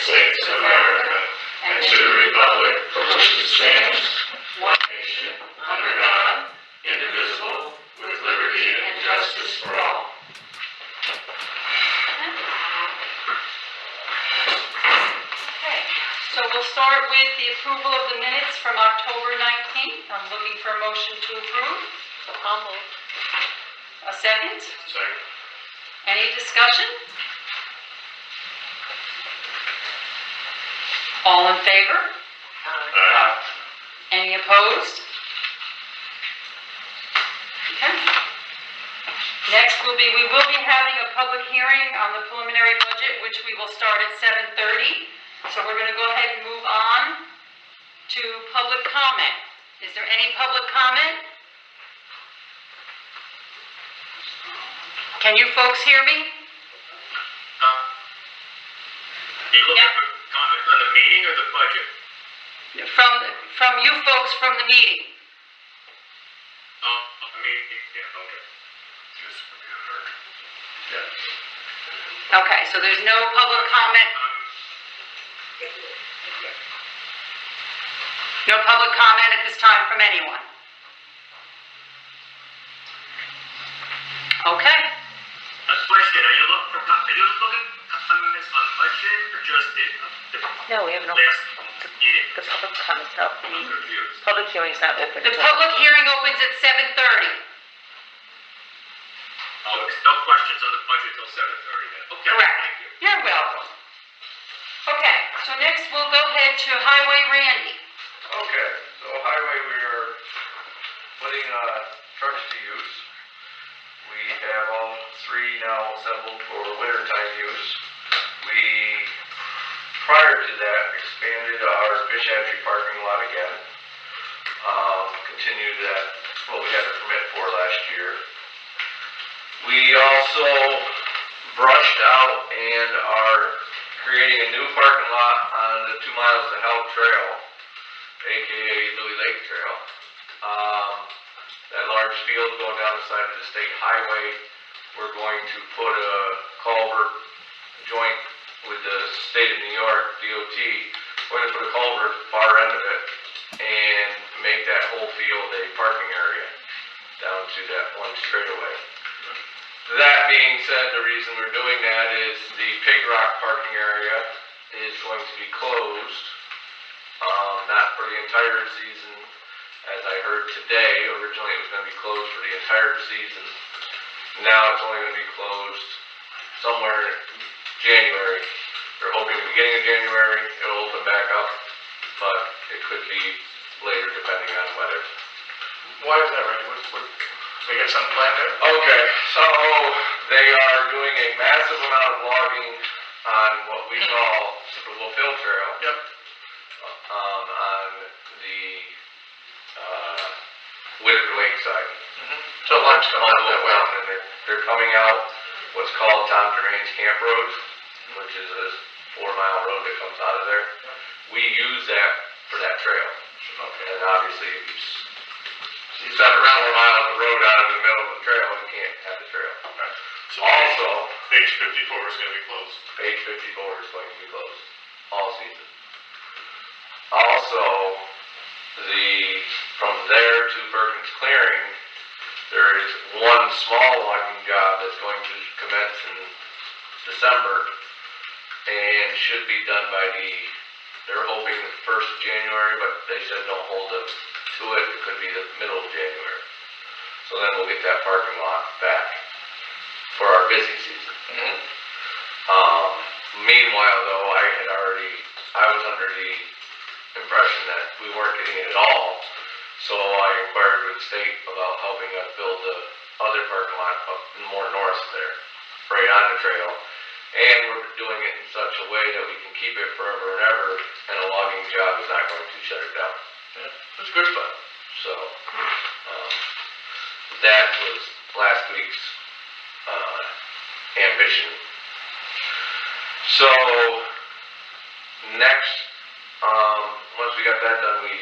States of America and to the republic for which it stands, one nation, under God, indivisible, with liberty and justice for all. Okay, so we'll start with the approval of the minutes from October 19th. I'm looking for a motion to approve. I'll move. A second? Second. Any discussion? All in favor? Any opposed? Okay. Next we will be having a public hearing on the preliminary budget, which we will start at 7:30. So we're going to go ahead and move on to public comment. Is there any public comment? Can you folks hear me? Are you looking for comment on the meeting or the budget? From you folks from the meeting. Yeah. Okay, so there's no public comment. No public comment at this time from anyone. Okay. A question, are you looking for comments on the budget or just the No, we have no, last meeting? the public comment's not, I'm confused. public hearing's not open. The public hearing opens at 7:30. Oh, no questions on the budget till 7:30 then? Okay, Correct. thank you. You're welcome. Okay, so next we'll go ahead to Highway Randy. Okay, so highway, we are putting trucks to use. We have all three now assembled for wintertime use. We, prior to that, expanded our fish hatchery parking lot again. Continued that, what we had a permit for last year. We also brushed out and are creating a new parking lot on the 2 miles to Hell Trail, aka Louis Lake Trail. That large field going down the side of the state highway, we're going to put a culvert joint with the state of New York, DOT. We're going to put a culvert at the far end of it and make that whole field a parking area down to that one straightaway. That being said, the reason we're doing that is the Pig Rock parking area is going to be closed, not for the entire season. As I heard today, originally it was going to be closed for the entire season. Now it's only going to be closed somewhere in January. They're hoping the beginning of January it'll open back up, but it could be later depending on weather. Why is that, right? What, they got something planned there? Okay, so they are doing a massive amount of logging on what we call the Wolfhill Trail. Yep. On the Whitaker Lake side. So lime's coming out that way. And they're coming out what's called Tom Germain's Camp Road, which is a 4-mile road that comes out of there. We use that for that trail. Okay. And obviously, if you You've set got a around 4 miles of road out of the middle of the trail, you can't have the trail. So Also, page 54 is going to be closed. page 54 is going to be closed all season. Also, from there to Perkins Clearing, there is one small logging job that's going to commence in December and should be done by they're hoping the 1st of January, but they said don't hold it to it. It could be the middle of January. So then we'll get that parking lot back for our busy season. Meanwhile, though, I was under the impression that we weren't getting it at all, so I inquired with the state about helping us build the other parking lot up more north there, right on the trail, and we're doing it in such a way that we can keep it forever and ever, and a logging job is not going to shut it down. Yeah, that's good fun. So, that was last week's ambition. So, next, once we got that done, we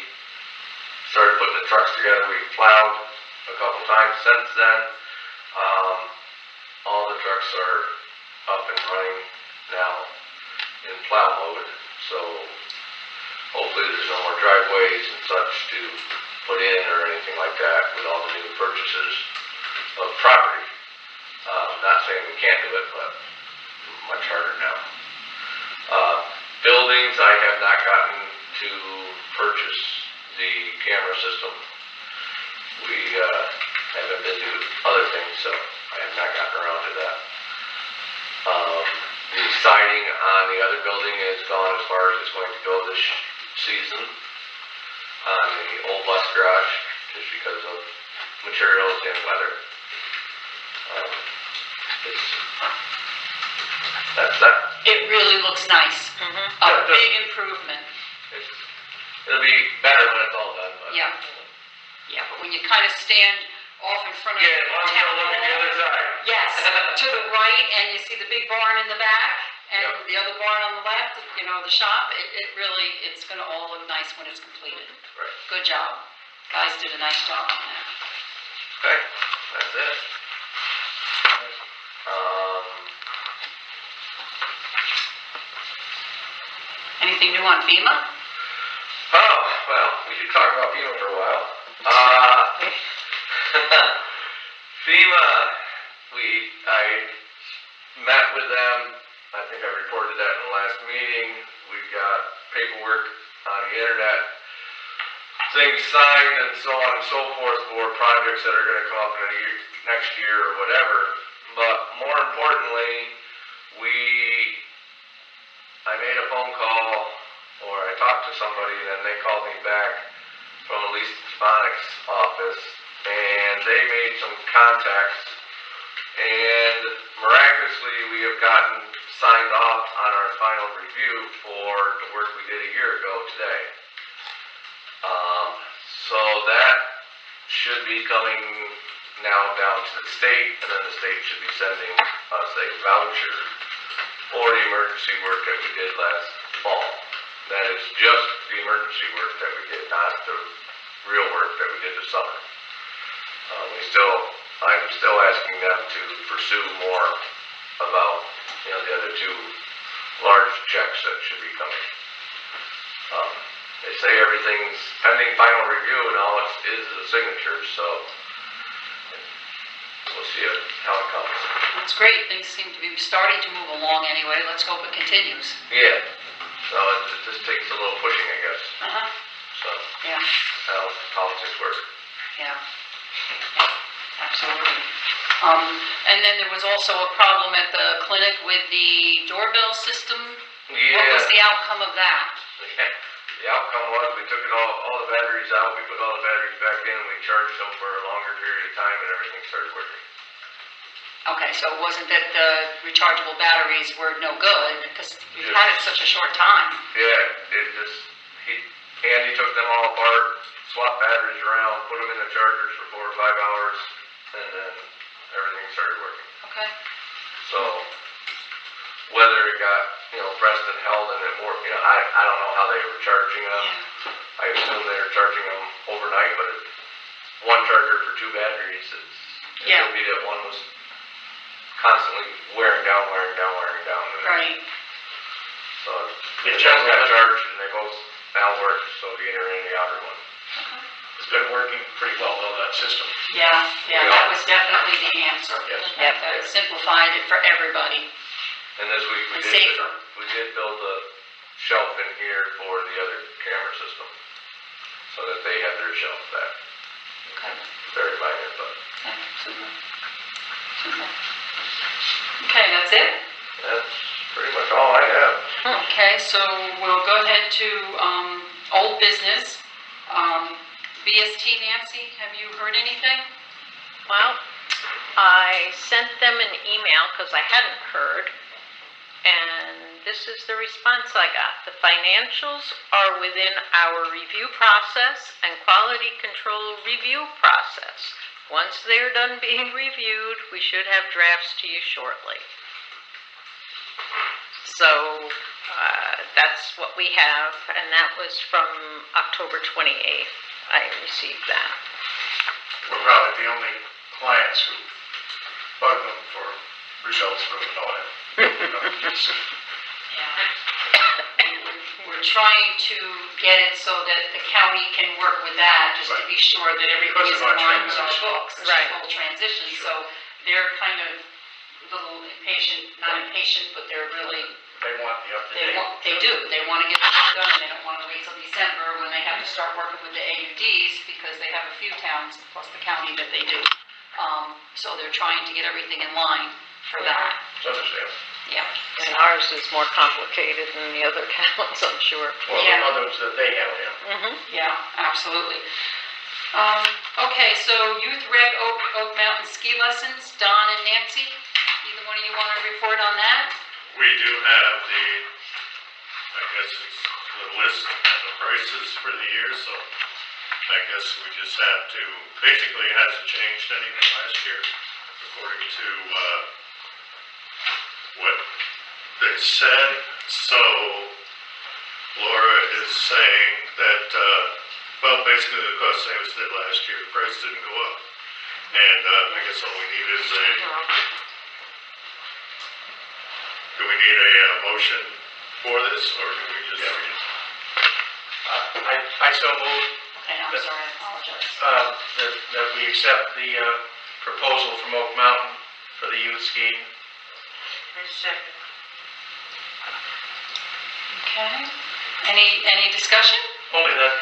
started putting the trucks together. We plowed a couple times since then. All the trucks are up and running now. in plow mode, so hopefully there's no more driveways and such to put in or anything like that with all the new purchases of property. Not saying we can't do it, but much harder now. Buildings, I have not gotten to purchase the camera system. We have been busy with other things, so I have not gotten around to that. The siding on the other building is gone as far as it's going to go this season on the old bus garage, just because of materials and weather. That's that. It really looks nice. Mhm. A Yeah, it does. big improvement. It'll be better when it's all done, but. Yeah. Yeah, but when you kind of stand off in front of Yeah, as long as you town don't look at the hall. other side. Yes, to the right, and you see the big barn in the back, and Yep. the other barn on the left, you know, the shop. It really, it's gonna all look nice when it's completed. Right. Good job. Guys did a nice job on that. Okay, that's it. Anything new on FEMA? Oh, well, we should talk about FEMA for a while. FEMA, I met with them, I think I reported that in the last meeting. We've got paperwork on the internet, things signed and so on and so forth for projects that are gonna come up in a year, next year or whatever. But more importantly, I made a phone call, or I talked to somebody, and then they called me back from the Least Phonics office, and they made some contacts, and miraculously, we have gotten signed off on our final review for the work we did a year ago today. So that should be coming now down to the state, and then the state should be sending us a voucher for the emergency work that we did last fall. That is just the emergency work that we did, not the real work that we did this summer. I'm still asking them to pursue more about, the other two large checks that should be coming. They say everything's pending final review and all it is a signature, so we'll see how it comes. That's great. Things seem to be starting to move along anyway. Let's hope it continues. Yeah, so it just takes a little pushing, I guess, Uh-huh. so Yeah, how politics work. yeah. Yeah, absolutely. And then there was also a problem at the clinic with the doorbell system. What was the outcome of that? The outcome was we took all the batteries out, we put all the batteries back in, we charged them for a longer period of time and everything started working. Okay, so it wasn't that the rechargeable batteries were no good, because we've had it such a short time. Yeah, Andy took them all apart, swapped batteries around, put them in the chargers for 4 or 5 hours, and then everything started working. Okay. So, whether it got, pressed and held and it worked, I don't know how they were charging them. I assume they were charging them overnight, but one charger for 2 batteries, it Yeah. could be that one was constantly wearing down. Right. So, they just got charged and they both now work, so the inner and the outer one. It's been working pretty well though, that system. Yeah, that was definitely the answer. Yes. Yep. That simplified it for everybody. And this week And safer. we did build a shelf in here for the other camera system, so that they have their shelf back. Okay. Very minor, but Okay, super. Super. Okay, that's it? that's pretty much all I have. Okay, so we'll go ahead to old business. BST, Nancy, have you heard anything? Well, I sent them an email because I hadn't heard, and this is the response I got. The financials are within our review process and quality control review process. Once they're done being reviewed, we should have drafts to you shortly. So that's what we have, and that was from October 28th. I received that. We're probably the only clients who bug them for results for the audit. Yeah. we're trying to get it so that the county can work with that, just to be sure that everything is Because of in our line with our transition. books. It's a Right. full transition, so they're kind of a little impatient, not impatient, but they're really, They want the up-to-date. they want to get the work done, and they don't want to wait till December when they have to start working with the AUDs, because they have a few towns, plus the county, that they do. So they're trying to get everything in line for that, It's understandable. yeah. And ours is more complicated than the other towns, I'm sure. Well, Yeah. the others that they have, yeah. Mm-hmm. Yeah, absolutely. Okay, so Youth Rec Oak Mountain ski lessons, Don and Nancy, either one of you want to report on that? We do have I guess it's the list and the prices for the year, so I guess we just have to, basically it hasn't changed any from last year, according to, what they said. So Laura is saying that, well, basically the cost same as it did last year, the price didn't go up. And, I guess all we need is do we need a motion for this, or do we just? I so move Okay, I'm sorry, I apologize. that we accept the proposal from Oak Mountain for the youth skiing. Okay, any discussion? Only that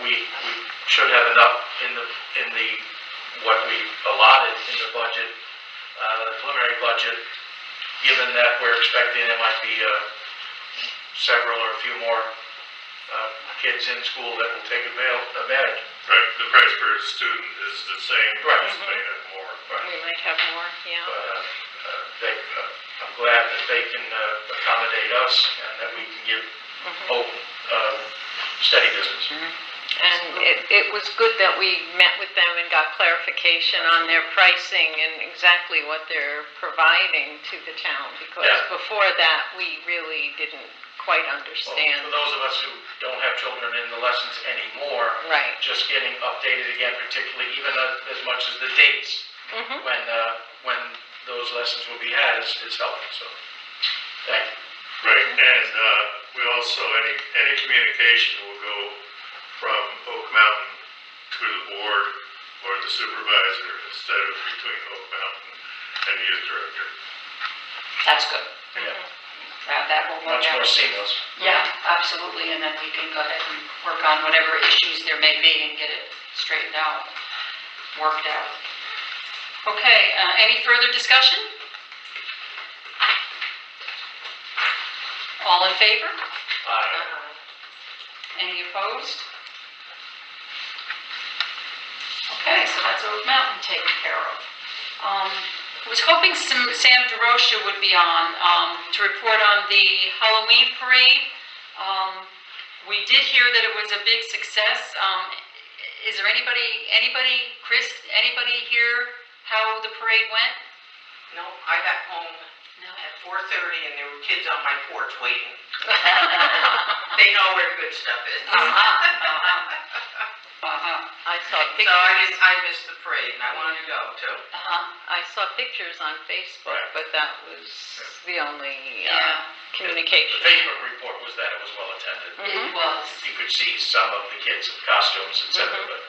we should have enough in the what we allotted in the budget, the preliminary budget, given that we're expecting there might be several or a few more kids in school that will take advantage. Right, the price per student is the same, Right. just may have more. We might have more, yeah. But I'm glad that they can accommodate us and that we can give Hope steady business. And it was good that we met with them and got clarification on their pricing and exactly what they're providing to the town, because Yeah. before that, we really didn't quite Well, understand. for those of us who don't have children in the lessons anymore, Right. just getting updated again, particularly even as much as the dates Mm-hmm. when those lessons will be had is helpful. So, thank you. Right, and, we also, any communication will go from Oak Mountain to the board or the supervisor instead of between Oak Mountain and the youth director. That's good. Yeah, That will work much more out. seamless. Yeah, absolutely, and then we can go ahead and work on whatever issues there may be and get it straightened out, worked out. Okay, any further discussion? All in favor? Any opposed? Okay, so that's Oak Mountain taken care of. I was hoping Sam DeRocha would be on to report on the Halloween parade. We did hear that it was a big success. Is there anybody, Chris, anybody here how the parade went? No, I got home at 4:30 and there were kids on my porch waiting. They know where the good stuff is. I saw So pictures. I missed the parade and I wanted to go too. I saw pictures on Facebook, Right. but that was the only Yeah, The communication. Facebook report was that it was well attended. it was. You could see some of the kids in costumes, etc., but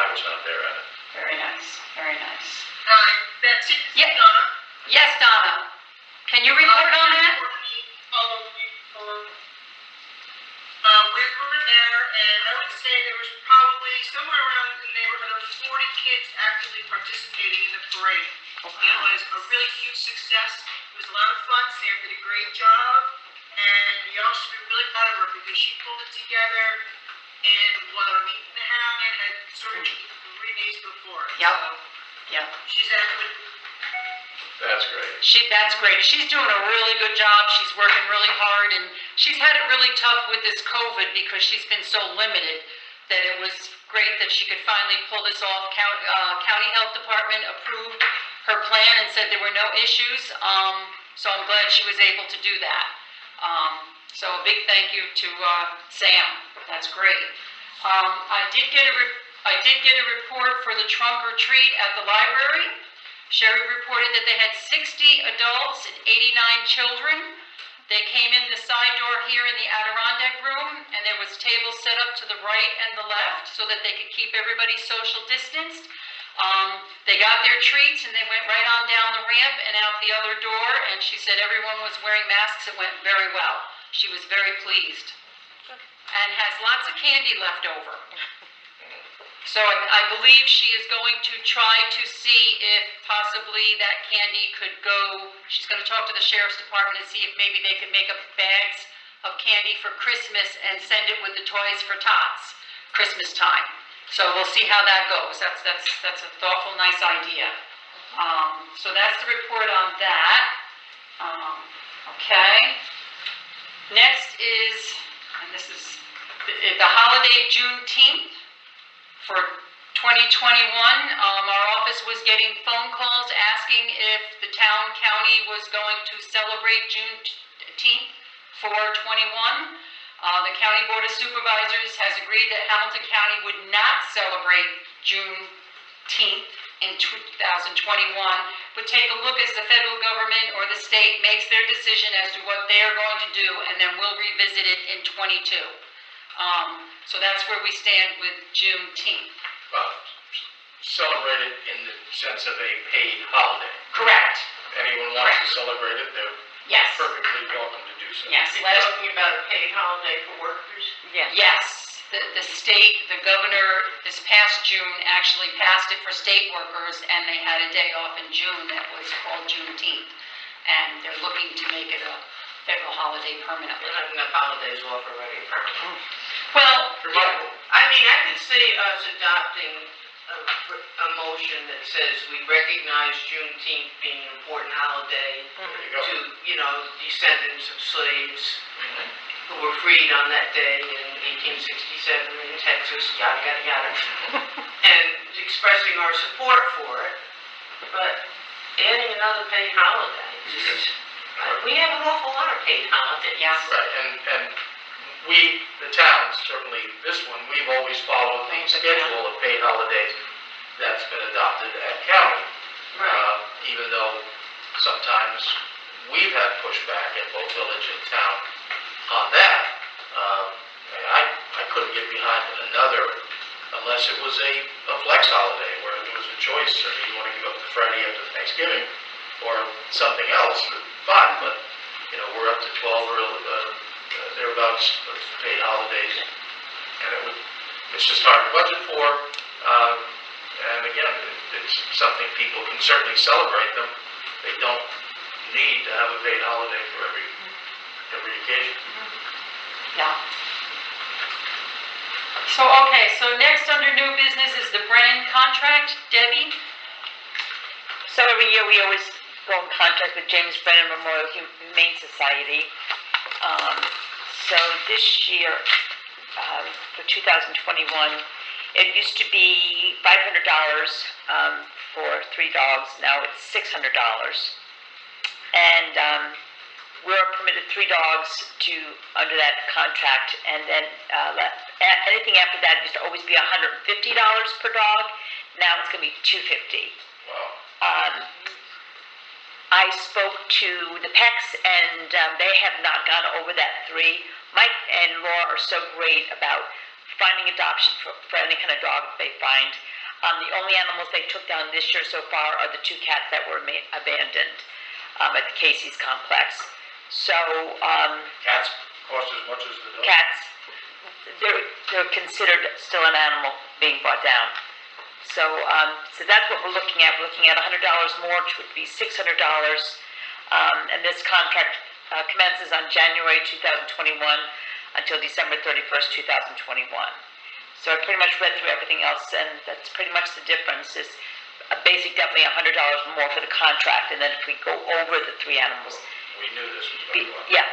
I was not there at it. Very nice, very nice. Hi, Betsy, this is Yeah. Donna. Yes, Donna, can you report on that? We were there, and I would say there was probably somewhere around the neighborhood of 40 kids actively participating in the parade. It was a really huge success. It was a lot of fun. Sam did a great job, and you all should be really proud of her because she pulled it together in a week and a half and had surgery 3 days before. Yep. So Yep. she's actually That's great. That's great. She's doing a really good job. She's working really hard, and she's had it really tough with this COVID because she's been so limited that it was great that she could finally pull this off. County Health Department approved her plan and said there were no issues, so I'm glad she was able to do that. So a big thank you to Sam. That's great. I did get a report for the trunk or treat at the library. Sherry reported that they had 60 adults and 89 children They came in the side door here in the Adirondack room, and there was tables set up to the right and the left so that they could keep everybody social distanced. They got their treats and they went right on down the ramp and out the other door, and she said everyone was wearing masks. It went very well. She was very pleased and has lots of candy left over. So I believe she is going to try to see if possibly that candy could go, she's going to talk to the sheriff's department and see if maybe they could make up bags of candy for Christmas and send it with the Toys for Tots, Christmas time. So we'll see how that goes. That's a thoughtful, nice idea. So that's the report on that. Okay. Next is, and this is the holiday Juneteenth. For 2021, our office was getting phone calls asking if the county was going to celebrate Juneteenth for 21. The County Board of Supervisors has agreed that Hamilton County would not celebrate Juneteenth in 2021, but take a look as the federal government or the state makes their decision as to what they are going to do, and then we'll revisit it in 22. So that's where we stand with Juneteenth. Celebrate it in the sense of a paid holiday. Correct. Anyone wants to celebrate it, they're Yes. perfectly welcome to do so. Yes. You're talking about a paid holiday for workers? Yes. The state, the governor, this past June actually passed it for state workers, and they had a day off in June that was called Juneteenth. And they're looking to make it a federal holiday permanently. We have enough holidays off already. Well, Remarkable. I mean, I could see us adopting a motion that says we recognize Juneteenth being an important holiday There you go. to, descendants of slaves who were freed on that day in 1867 in Texas, yada, yada, yada. And expressing our support for it, but adding another paid holiday, we have an awful lot of paid holidays. Yeah. Right, and we, the towns, certainly this one, we've always followed the schedule of paid holidays that's been adopted at county. Right. Even though sometimes we've had pushback at both village and town on that. I couldn't get behind another unless it was a flex holiday where there was a choice. I mean, you want to give up the Friday after Thanksgiving or something else, fine, but, we're up to 12 or thereabouts of paid holidays. And it's just hard to budget for. And again, it's something people can certainly celebrate them. They don't need to have a paid holiday for every occasion. Yeah. So next under new business is the Brennan contract. Debbie? So every year we always go in contact with James Brennan Memorial Humane Society. So this year, for 2021, it used to be $500 for 3 dogs. Now it's $600. And we're permitted 3 dogs under that contract, and then anything after that used to always be $150 per dog. Now it's going to be $250. Wow. I spoke to the Pecks, and they have not gone over that 3. Mike and Laura are so great about finding adoption for any kind of dog they find. The only animals they took down this year so far are the 2 cats that were abandoned at the Casey's complex. So Cats cost as much as the dog. cats, they're considered still an animal being brought down. So that's what we're looking at. We're looking at $100 more, which would be $600. And this contract commences on January 2021 until December 31st, 2021. So I pretty much read through everything else, and that's pretty much the difference. Is basically definitely $100 more for the contract, and then if we go over the 3 animals, We knew this was going to go up. yeah,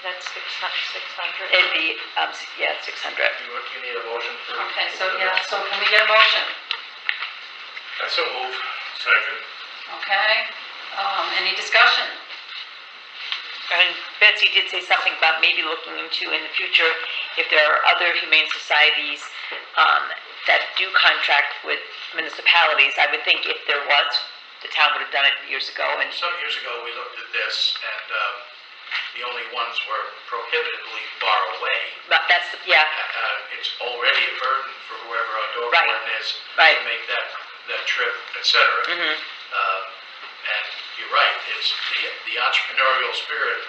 That's 600. it'd be 600. You need a motion for... Okay, so can we get a motion? That's a move. Second. Okay, any discussion? And Betsy did say something about maybe looking into in the future if there are other humane societies that do contract with municipalities. I would think if there was, the town would have done it years ago. And Some years ago, we looked at this, and the only ones were prohibitively far away. But that's, yeah, It's already a burden for whoever our dog Right. warden is Right. to make that trip, et cetera. mhm, And you're right, it's the entrepreneurial spirit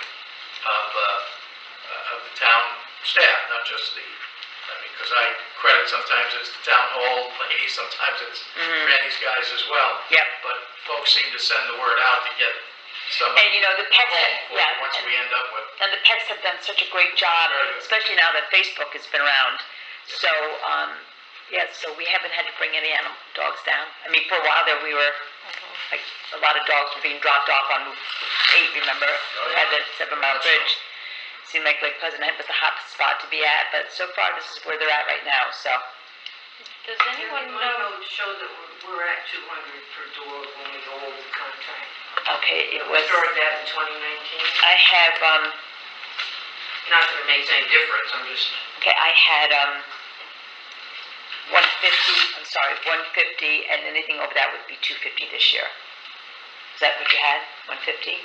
of the town staff, not just because I credit sometimes it's the town hall ladies, sometimes it's Randy's guys as well. yep. But folks seem to send the word out to get some And you know, the Pecs, home for yeah, once we end up with. and the Pecs have done such a great job, Very good. especially now that Facebook has been around. So, yeah, so we haven't had to bring any animal dogs down. I mean, for a while there, we were, like, a lot of dogs were being dropped off on Route 8, remember? Oh, We yeah. had the 7 Mile Bridge. Seemed like Lake Pleasant Head was the hot spot to be at, but so far this is where they're at right now, so. Does anyone My know? notes show that we're at 200 per dog when we go over the contract. Okay, it We was, started that in 2019. I have, Not that it makes any difference, I'm just, okay, I had, 150, and anything over that would be 250 this year. Is that what you had, 150?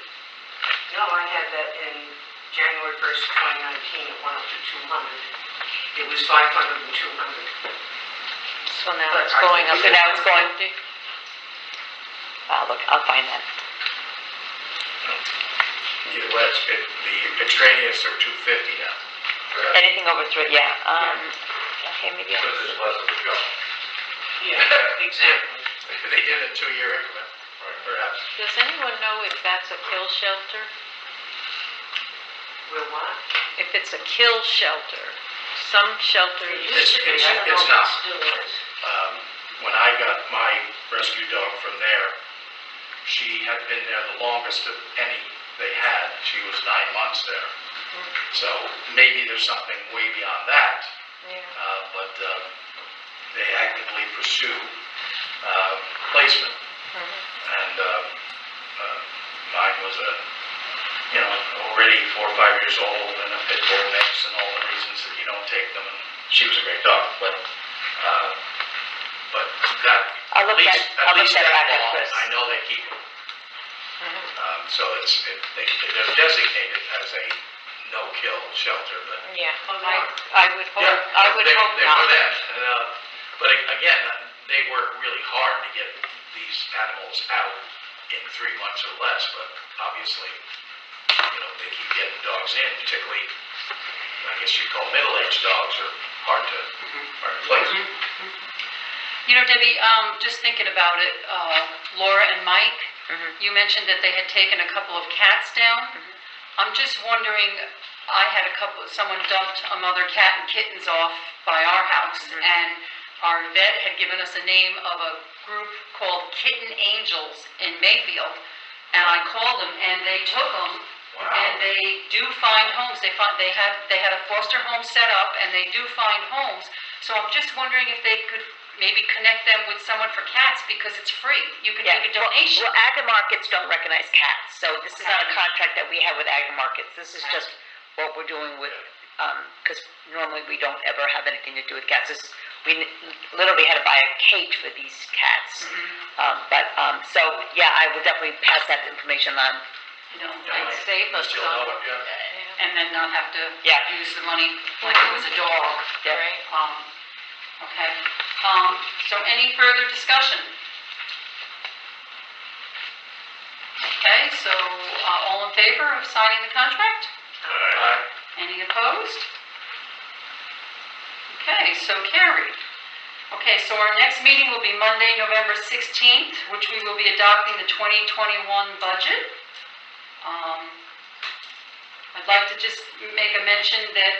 no, I had that in January 1st, 2019, it went up to 200. It was 500 and 200. So now But it's I going think up So to now it's going- 150? Look, I'll find that. Either way, the extraneous are 250 now. Anything over 3, yeah, okay, maybe But I'll. there's less of a jump. Yeah, exactly. They did a 2-year increment, perhaps. Does anyone know if that's a kill shelter? We're what? If it's a kill shelter, some shelters. It used to be, I don't know it's if not. it still is. When I got my rescue dog from there, she had been there the longest of any they had. She was 9 months there. So maybe there's something way beyond that, Yeah. but they actively pursue placement. And mine was already 4 or 5 years old and a pit bull mix and all the reasons that you don't take them. And she was a great dog, but that, I'll look that, I'll look that back up, long, Chris. I know they keep them. So they're designated as a no-kill shelter, but. Yeah, Oh, I would hope, Yeah, I would they- hope they not. were that, and, but again, they work really hard to get these animals out in 3 months or less, but obviously, they keep getting dogs in, particularly, I guess you'd call middle-aged dogs are hard to place. Debbie, just thinking about it, Laura and Mike, you mentioned that they had taken a couple of cats down. I'm just wondering, I had someone dumped a mother cat and kittens off by our house, and our vet had given us a name of a group called Kitten Angels in Mayfield, and I called them, and they took them, and they do find homes. They had a foster home set up, and they do find homes. So I'm just wondering if they could maybe connect them with someone for cats, because it's free. You can make a donation. Well, agri markets don't recognize cats, so this is not a contract that we have with agri markets. This is just what we're doing with, because normally we don't ever have anything to do with cats. We literally had to buy a cage for these cats. So, yeah, I would definitely pass that information on. I'd save us Still some. know it, yeah. And then not have to Yeah. use the money like it was a dog. Yeah. Right. Okay, so any further discussion? Okay, so, all in favor of signing the contract? Any opposed? Okay, so carried. Okay, so our next meeting will be Monday, November 16th, which we will be adopting the 2021 budget. I'd like to just make a mention that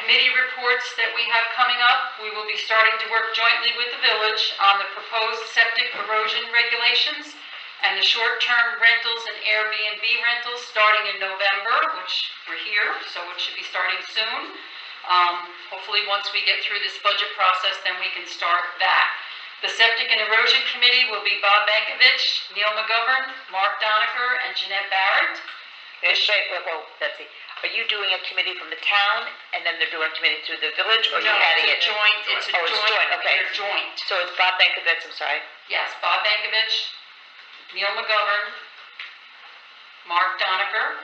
committee reports that we have coming up, we will be starting to work jointly with the village on the proposed septic erosion regulations and the short-term rentals and Airbnb rentals starting in November, which we're here, so it should be starting soon. Hopefully, once we get through this budget process, then we can start that. The septic and erosion committee will be Bob Bankovich, Neil McGovern, Mark Doniker, and Jeanette Barrett. Betsy, are you doing a committee from the town, and then they're doing a committee through the village, or are you No, adding it? it's a joint, Oh, it's joint, okay. they're joint. So it's Bob Bankovich, I'm sorry. Yes, Bob Bankovich, Neil McGovern, Mark Doniker,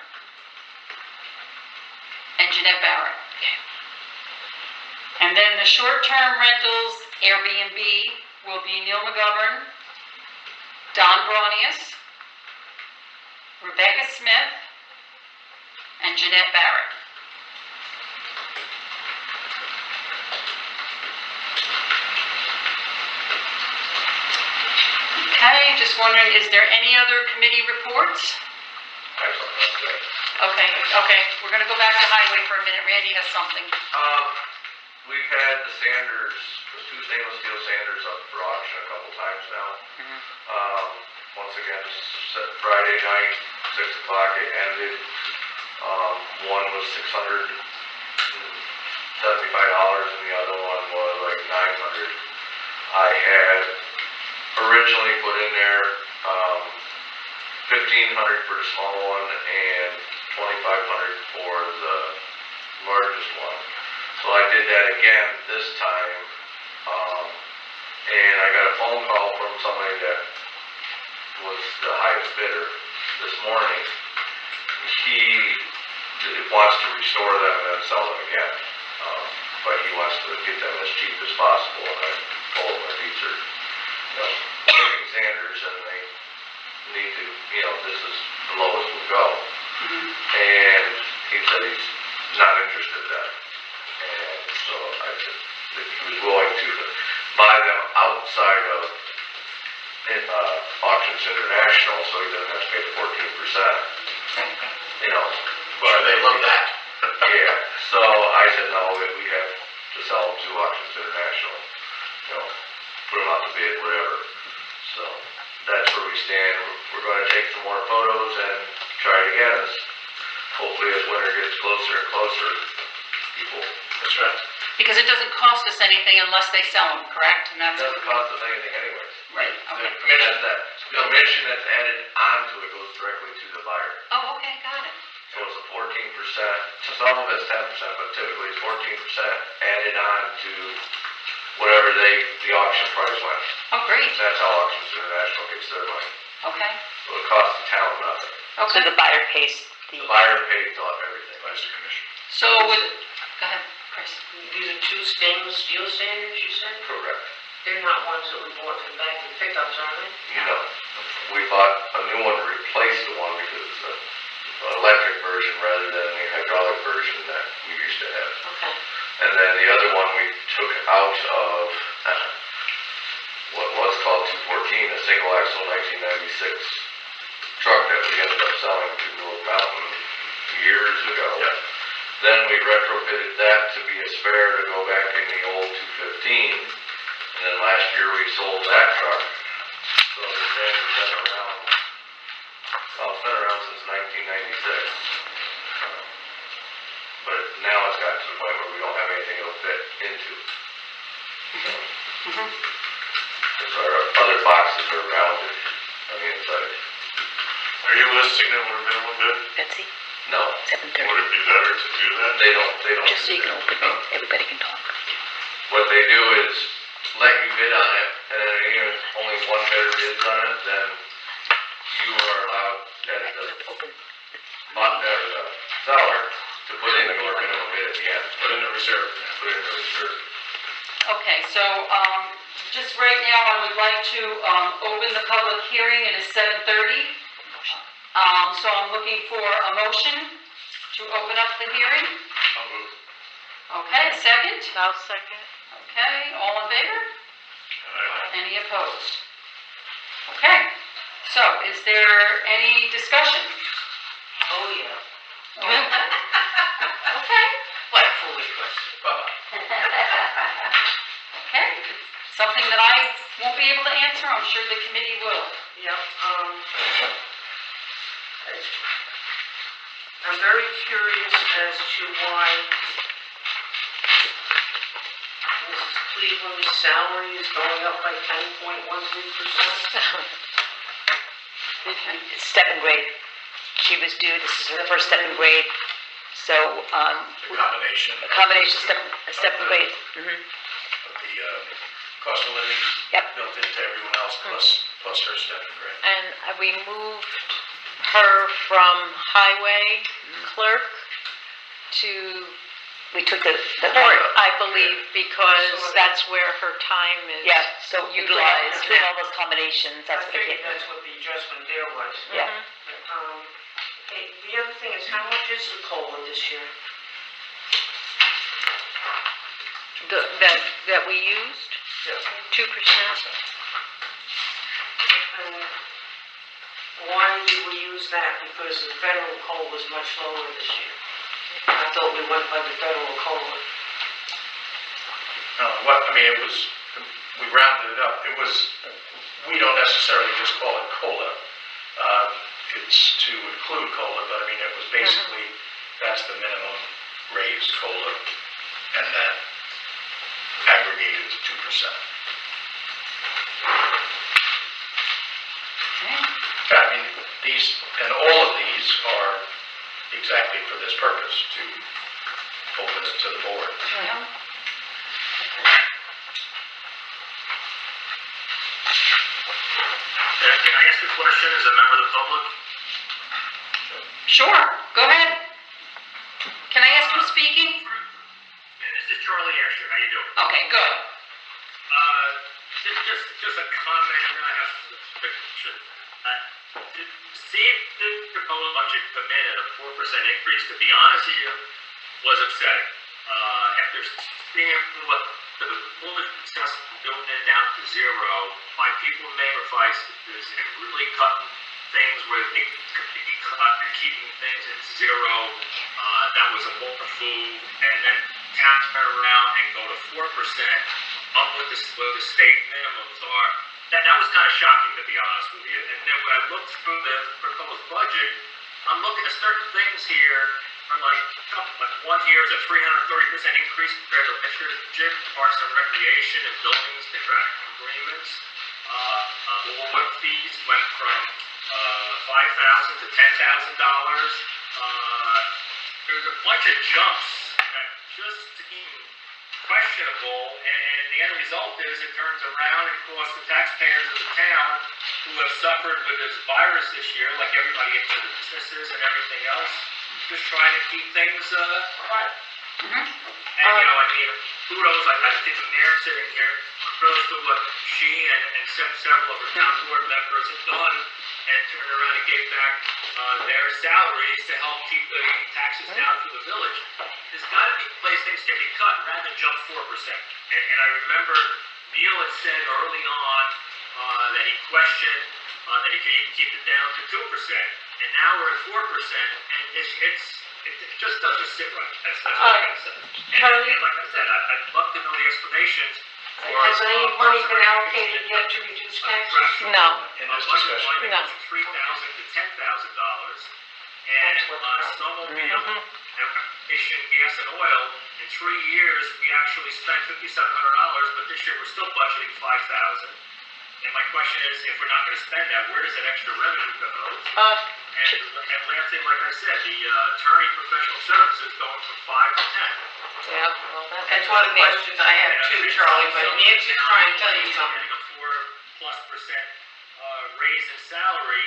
Jeanette Barrett. And then the short-term rentals, Airbnb, will be Neil McGovern, Don Bronius, Rebecca Smith, and Jeanette Barrett. Okay, just wondering, is there any other committee reports? Okay, we're gonna go back to highway for a minute. Randy has something. We've had the Sanders, the two stainless steel Sanders up for auction a couple times now. Once again, Friday night, 6 o'clock it ended. One was $675 and the other one was like $900. I had originally put in there, 1,500 for the small one and 2,500 for the largest one. So I did that again this time, and I got a phone call from somebody that was the highest bidder this morning. He wants to restore them and then sell them again, but he wants to get them as cheap as possible. And I told him that these are, living Sanders, and they need to, this is the lowest we'll go. And he said he's not interested then. And so I said that he was willing to buy them outside of Auctions International, so he doesn't have to pay 14%. Sure, they love that. Yeah, so I said, no, we have to sell them to Auctions International, put them out to bid, whatever. So that's where we stand. We're going to take some more photos and try it again. Hopefully as winter gets closer and closer, people. That's right. Because it doesn't cost us anything unless they sell them, correct? And It that's what doesn't cost us anything anyways. Right, The okay. commission, The commission that's added onto it goes directly to the buyer. Oh, okay, got it. So it's a 14%, some of it's 10%, but typically it's 14% added on to whatever the auction price went. Oh, great, That's how Auctions International gets their money. okay, So it costs the town nothing. So okay. the buyer pays The buyer pays off everything. Vice Commission. So with, go ahead, Chris. These are two stainless steel Sanders, you said? Correct. They're not ones that we bought for the back of the pickups, are they? We bought a new one to replace the one because it's an electric version rather than the hydraulic version that we used to have. Okay. And then the other one we took out of what was called 214, a single axle 1996 truck that we ended up selling to North Mountain years ago. Yeah. Then we retrofitted that to be a spare to go back in the old 215. And then last year we sold that truck. So the thing has been around, it's been around since 1996. But now it's gotten to the point where we don't have anything it'll fit into. Because our other boxes are rounded on the inside. Are you listing them with minimum bid? Betsy, No, 7:30. Would it be better to do that? they don't. Just so you can open it, everybody can talk. What they do is let you bid on it, and then if only one bidder bids on it, then you are allowed, as the Open. seller, to put in your minimum bid at the end. Put in the reserve. Put in the reserve. Okay, so, just right now, I would like to, open the public hearing. It is 7:30. So I'm looking for a motion to open up the hearing. I'll move. Okay, a second? I'll second. Okay, all in favor? Any opposed? Okay, so is there any discussion? Oh, yeah. Okay. What a foolish question. Okay, something that I won't be able to answer, I'm sure the committee will. Yep, I'm very curious as to why Mrs. Cleveland's salary is going up by 10.13%. Step and grade. She was due, this is her first step and grade, so, The combination. a combination step and grade. Of the cost of living. Yep. Built into everyone else plus her step and grade. And we moved her from highway clerk We took the. Court, I believe, because that's where her time is. Yeah, so utilized. between all those combinations, I that's what it figured came. that's what the adjustment there was. Yeah. Okay, the other thing is, how much is the COLA this year? That we used, 2%. And why did we use that? Because the federal COLA was much lower this year. I thought we went by the federal COLA. It was, we rounded it up. It was, we don't necessarily just call it COLA. It's to include COLA, but I mean, it was basically, that's the minimum raised COLA, and that aggregated to 2%. I mean, these, and all of these are exactly for this purpose, to open it to the board. Can I ask a question as a member of the public? Sure, go ahead. Can I ask who's speaking? This is Charlie Asher, how you doing? Okay, good. Just a comment, and then I have a question. To see the proposed budget come in at a 4% increase, to be honest with you, was upsetting. After seeing what the board discussed doing it down to zero, my people sacrifices and really cutting things where they could be cut and keeping things at zero, that was a more food, and then towns turn around and go to 4%, up with the state minimums are. That was kind of shocking, to be honest with you. And then when I looked through the proposed budget, I'm looking at certain things here. I'm like one here is a 330% increase compared to last year's budget. Parks and recreation and buildings contractual agreements. What fees went from $5,000 to $10,000. There's a bunch of jumps that just seem questionable, and the end result is it turns around and costs the taxpayers of the town who have suffered with this virus this year, like everybody into the businesses and everything else, just trying to keep things quiet. And kudos, I think the mayor sitting here, kudos to what she and several of her town board members have done and turned around and gave back their salaries to help keep the taxes down for the village. There's got to be a place things can be cut rather than jump 4%. And I remember Neil had said early on that he questioned that he could even keep it down to 2%. And now we're at 4%, and it just doesn't sit right. That's what I gotta say. And like I said, I'd love to know the explanations. Has any money been allocated yet to reduce taxes? No. In this discussion. No. $3,000 to $10,000, and snowmobile, and gas and oil. In 3 years, we actually spent $5,700, but this year we're still budgeting $5,000. And my question is, if we're not going to spend that, where does that extra revenue go? And Lansing, like I said, the attorney professional services going from 5 to 10. Yeah, well, That's one of the questions I have too, Charlie, but Nancy's trying to tell you something. Getting a 4+% raise in salary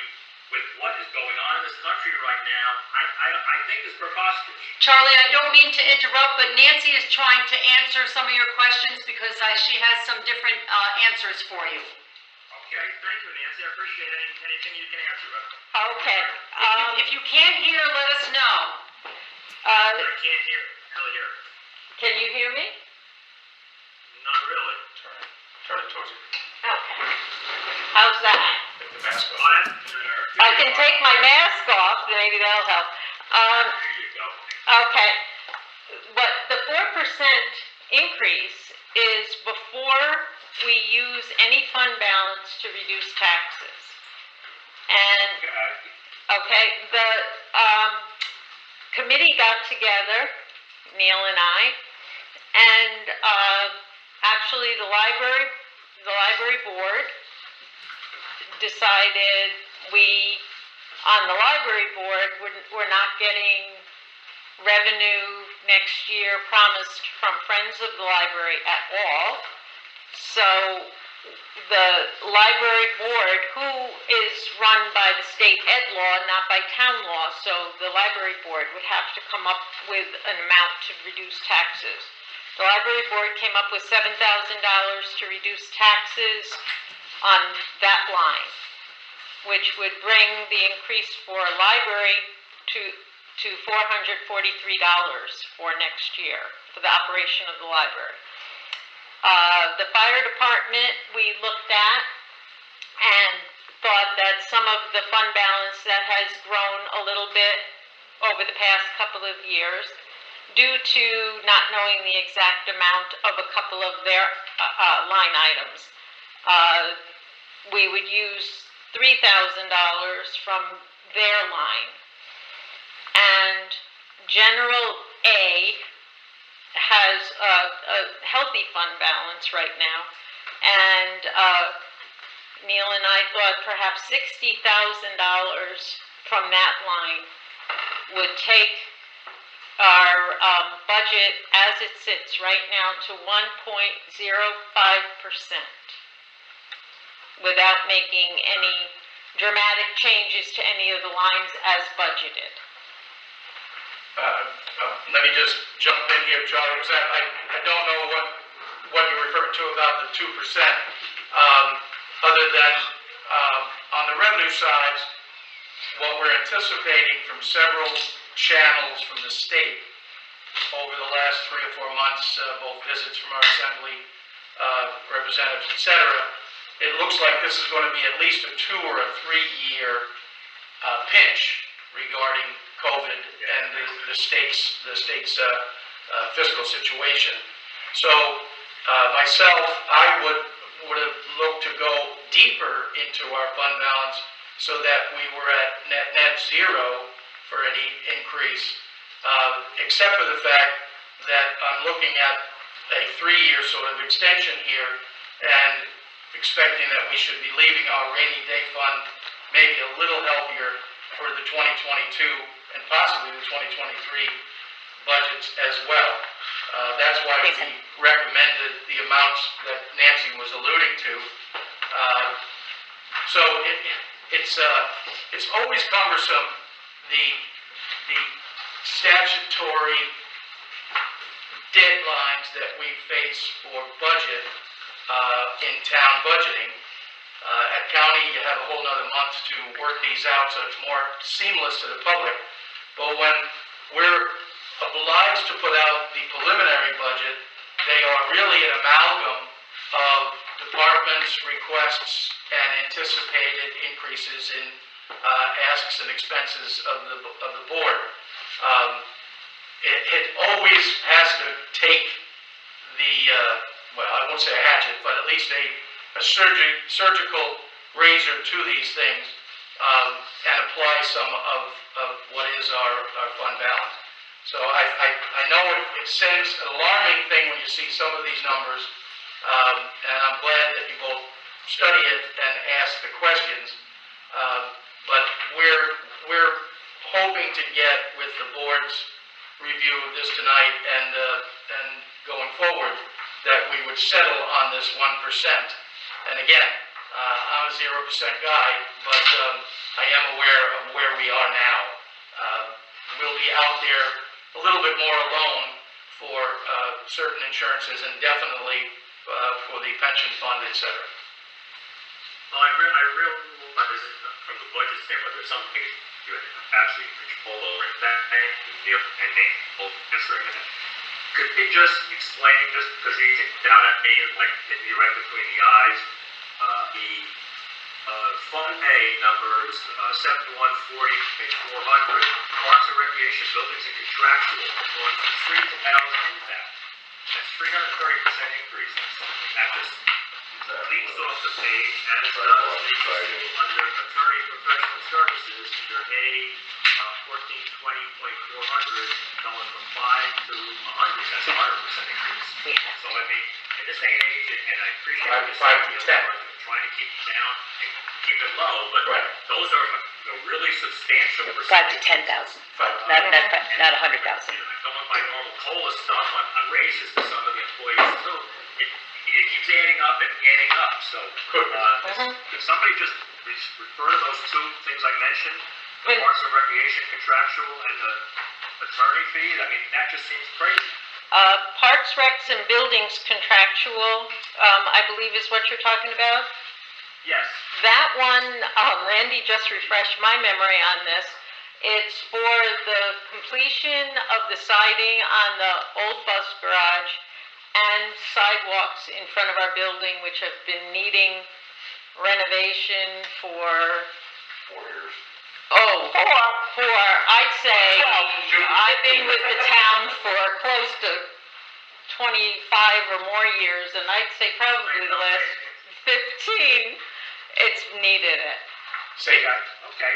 with what is going on in this country right now, I think is preposterous. Charlie, I don't mean to interrupt, but Nancy is trying to answer some of your questions because she has some different answers for you. Okay, thank you, Nancy. I appreciate anything you can answer. Okay. If you can't hear, let us know. I can't hear. Can you hear me? Not really. Turn it towards you. Okay. How's that? Take the mask Oh, off. I can take my mask off, maybe that'll help. Here you go. Okay. But the 4% increase is before we use any fund balance to reduce taxes. And, okay, the committee got together, Neil and I, and actually the library board decided on the library board, we're not getting revenue next year promised from Friends of the Library at all. So the library board, who is run by the state ed law, not by town law, so the library board would have to come up with an amount to reduce taxes. The library board came up with $7,000 to reduce taxes on that line, which would bring the increase for library to $443 for next year, for the operation of the library. The fire department, we looked at and thought that some of the fund balance that has grown a little bit over the past couple of years, due to not knowing the exact amount of a couple of their line items, we would use $3,000 from their line. And General A has a healthy fund balance right now, and Neil and I thought perhaps $60,000 from that line would take our budget as it sits right now to 1.05%, without making any dramatic changes to any of the lines as budgeted. Let me just jump in here, Charlie, because I don't know what you're referring to about the 2%. Other than on the revenue side, what we're anticipating from several channels from the state over the last 3 or 4 months, both visits from our assembly representatives, etc., it looks like this is going to be at least a 2 or a 3 year pinch regarding COVID and the state's fiscal situation. So myself, I would have looked to go deeper into our fund balance so that we were at net zero for any increase, except for the fact that I'm looking at a 3-year sort of extension here and expecting that we should be leaving our rainy day fund maybe a little healthier for the 2022 and possibly the 2023 budgets as well. That's why we recommended the amounts that Nancy was alluding to. So it's always cumbersome, the statutory deadlines that we face for budget in town budgeting. At county, you have a whole nother month to work these out so it's more seamless to the public. But when we're obliged to put out the preliminary budget, they are really an amalgam of departments' requests and anticipated increases in asks and expenses of the board. It always has to take the, well, I won't say a hatchet, but at least a surgical razor to these things and apply some of what is our fund balance. So I know it sends an alarming thing when you see some of these numbers, and I'm glad that you both study it and ask the questions. But we're hoping to get with the board's review of this tonight and going forward that we would settle on this 1%. And again, I'm a 0% guy, but I am aware of where we are now. We'll be out there a little bit more alone for certain insurances and definitely for the pension fund, etc. Well, I real from the budget standpoint, there's something you absolutely control over it. That and they both answering it. Could they just explain, just because they get down at me and like hit me right between the eyes, the Fund A numbers 7140 and 400, Parks and Recreation Buildings and Contractual, going from 3 to impact. That's 330% increase. That just leaps off the page, as does under attorney professional services, under A 1420.400, going from 5 to 100. That's a 100% increase. So I mean, in this day and age, and I appreciate 5 to 10. Trying to keep it down, keep it low, but those are really substantial. 5 to 10,000, not 100,000. Going by normal COLA stuff on raises to some of the employees too, it keeps adding up and adding up, so. Good. Could somebody just refer to those two things I mentioned? The Wait. Parks and Recreation contractual and the attorney fee? I mean, that just seems crazy. Parks, Recs, and Buildings contractual, I believe is what you're talking about. Yes. That one, Randy just refreshed my memory on this. It's for the completion of the siding on the old bus garage and sidewalks in front of our building, which have been needing renovation for, 4 years. I'd say, I've been with the town for close to 25 or more years, and I'd say probably the last 15, it's needed it. Say that. Okay,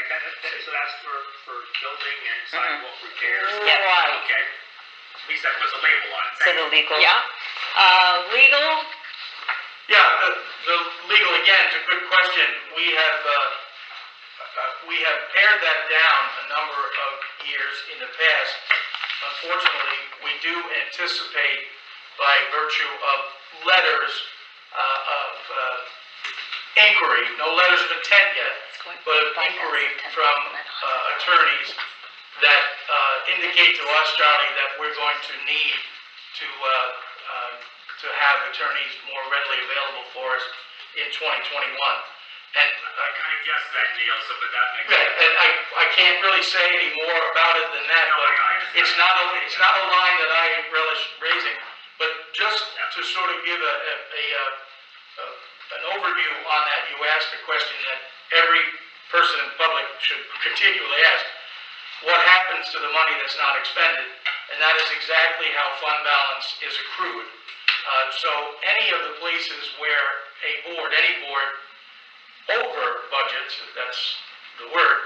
so that's for building and sidewalk repairs? Yeah. Right. Okay. At least that puts a label on it. So the legal. Yeah. Legal, Yeah, the legal, again, is a good question. We have pared that down a number of years in the past. Unfortunately, we do anticipate, by virtue of letters of inquiry, no letters of intent yet, but of inquiry from attorneys that indicate to us, Charlie, that we're going to need to have attorneys more readily available for us in 2021. And I kind of guessed that, Neil, but that makes yeah, sense. and I can't really say any more about it than that, No, but I understand. it's not a line that I relish raising. But just to sort of give an overview on that, you asked a question that every person in public should continually ask. What happens to the money that's not expended? And that is exactly how fund balance is accrued. So any of the places where any board over budgets, if that's the word,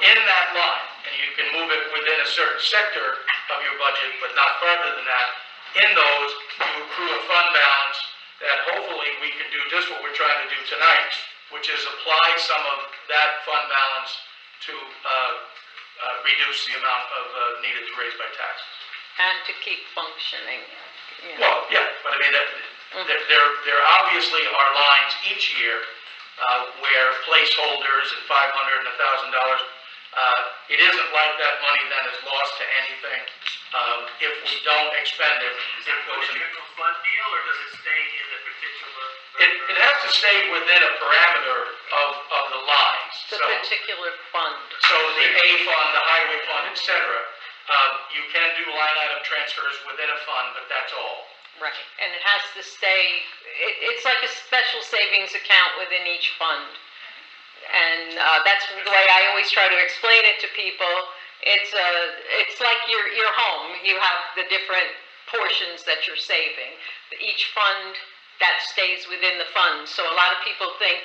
in that line, and you can move it within a certain sector of your budget, but not further than that, in those, you accrue a fund balance that hopefully we can do just what we're trying to do tonight, which is apply some of that fund balance to reduce the amount of needed to raise by taxes. and to keep functioning, you know. Well, yeah, but I mean, there obviously are lines each year where placeholders at $500 and $1,000, it isn't like that money then is lost to anything. If we don't expend it, Is it that for goes the in. general fund deal, or does it stay in the particular? It has to stay within a parameter of the lines. The So particular fund. the A fund, the highway fund, et cetera, you can do line item transfers within a fund, but that's all. Right, and it has to stay, it's like a special savings account within each fund. And that's the way I always try to explain it to people. It's like your home. You have the different portions that you're saving. Each fund, that stays within the fund. So a lot of people think,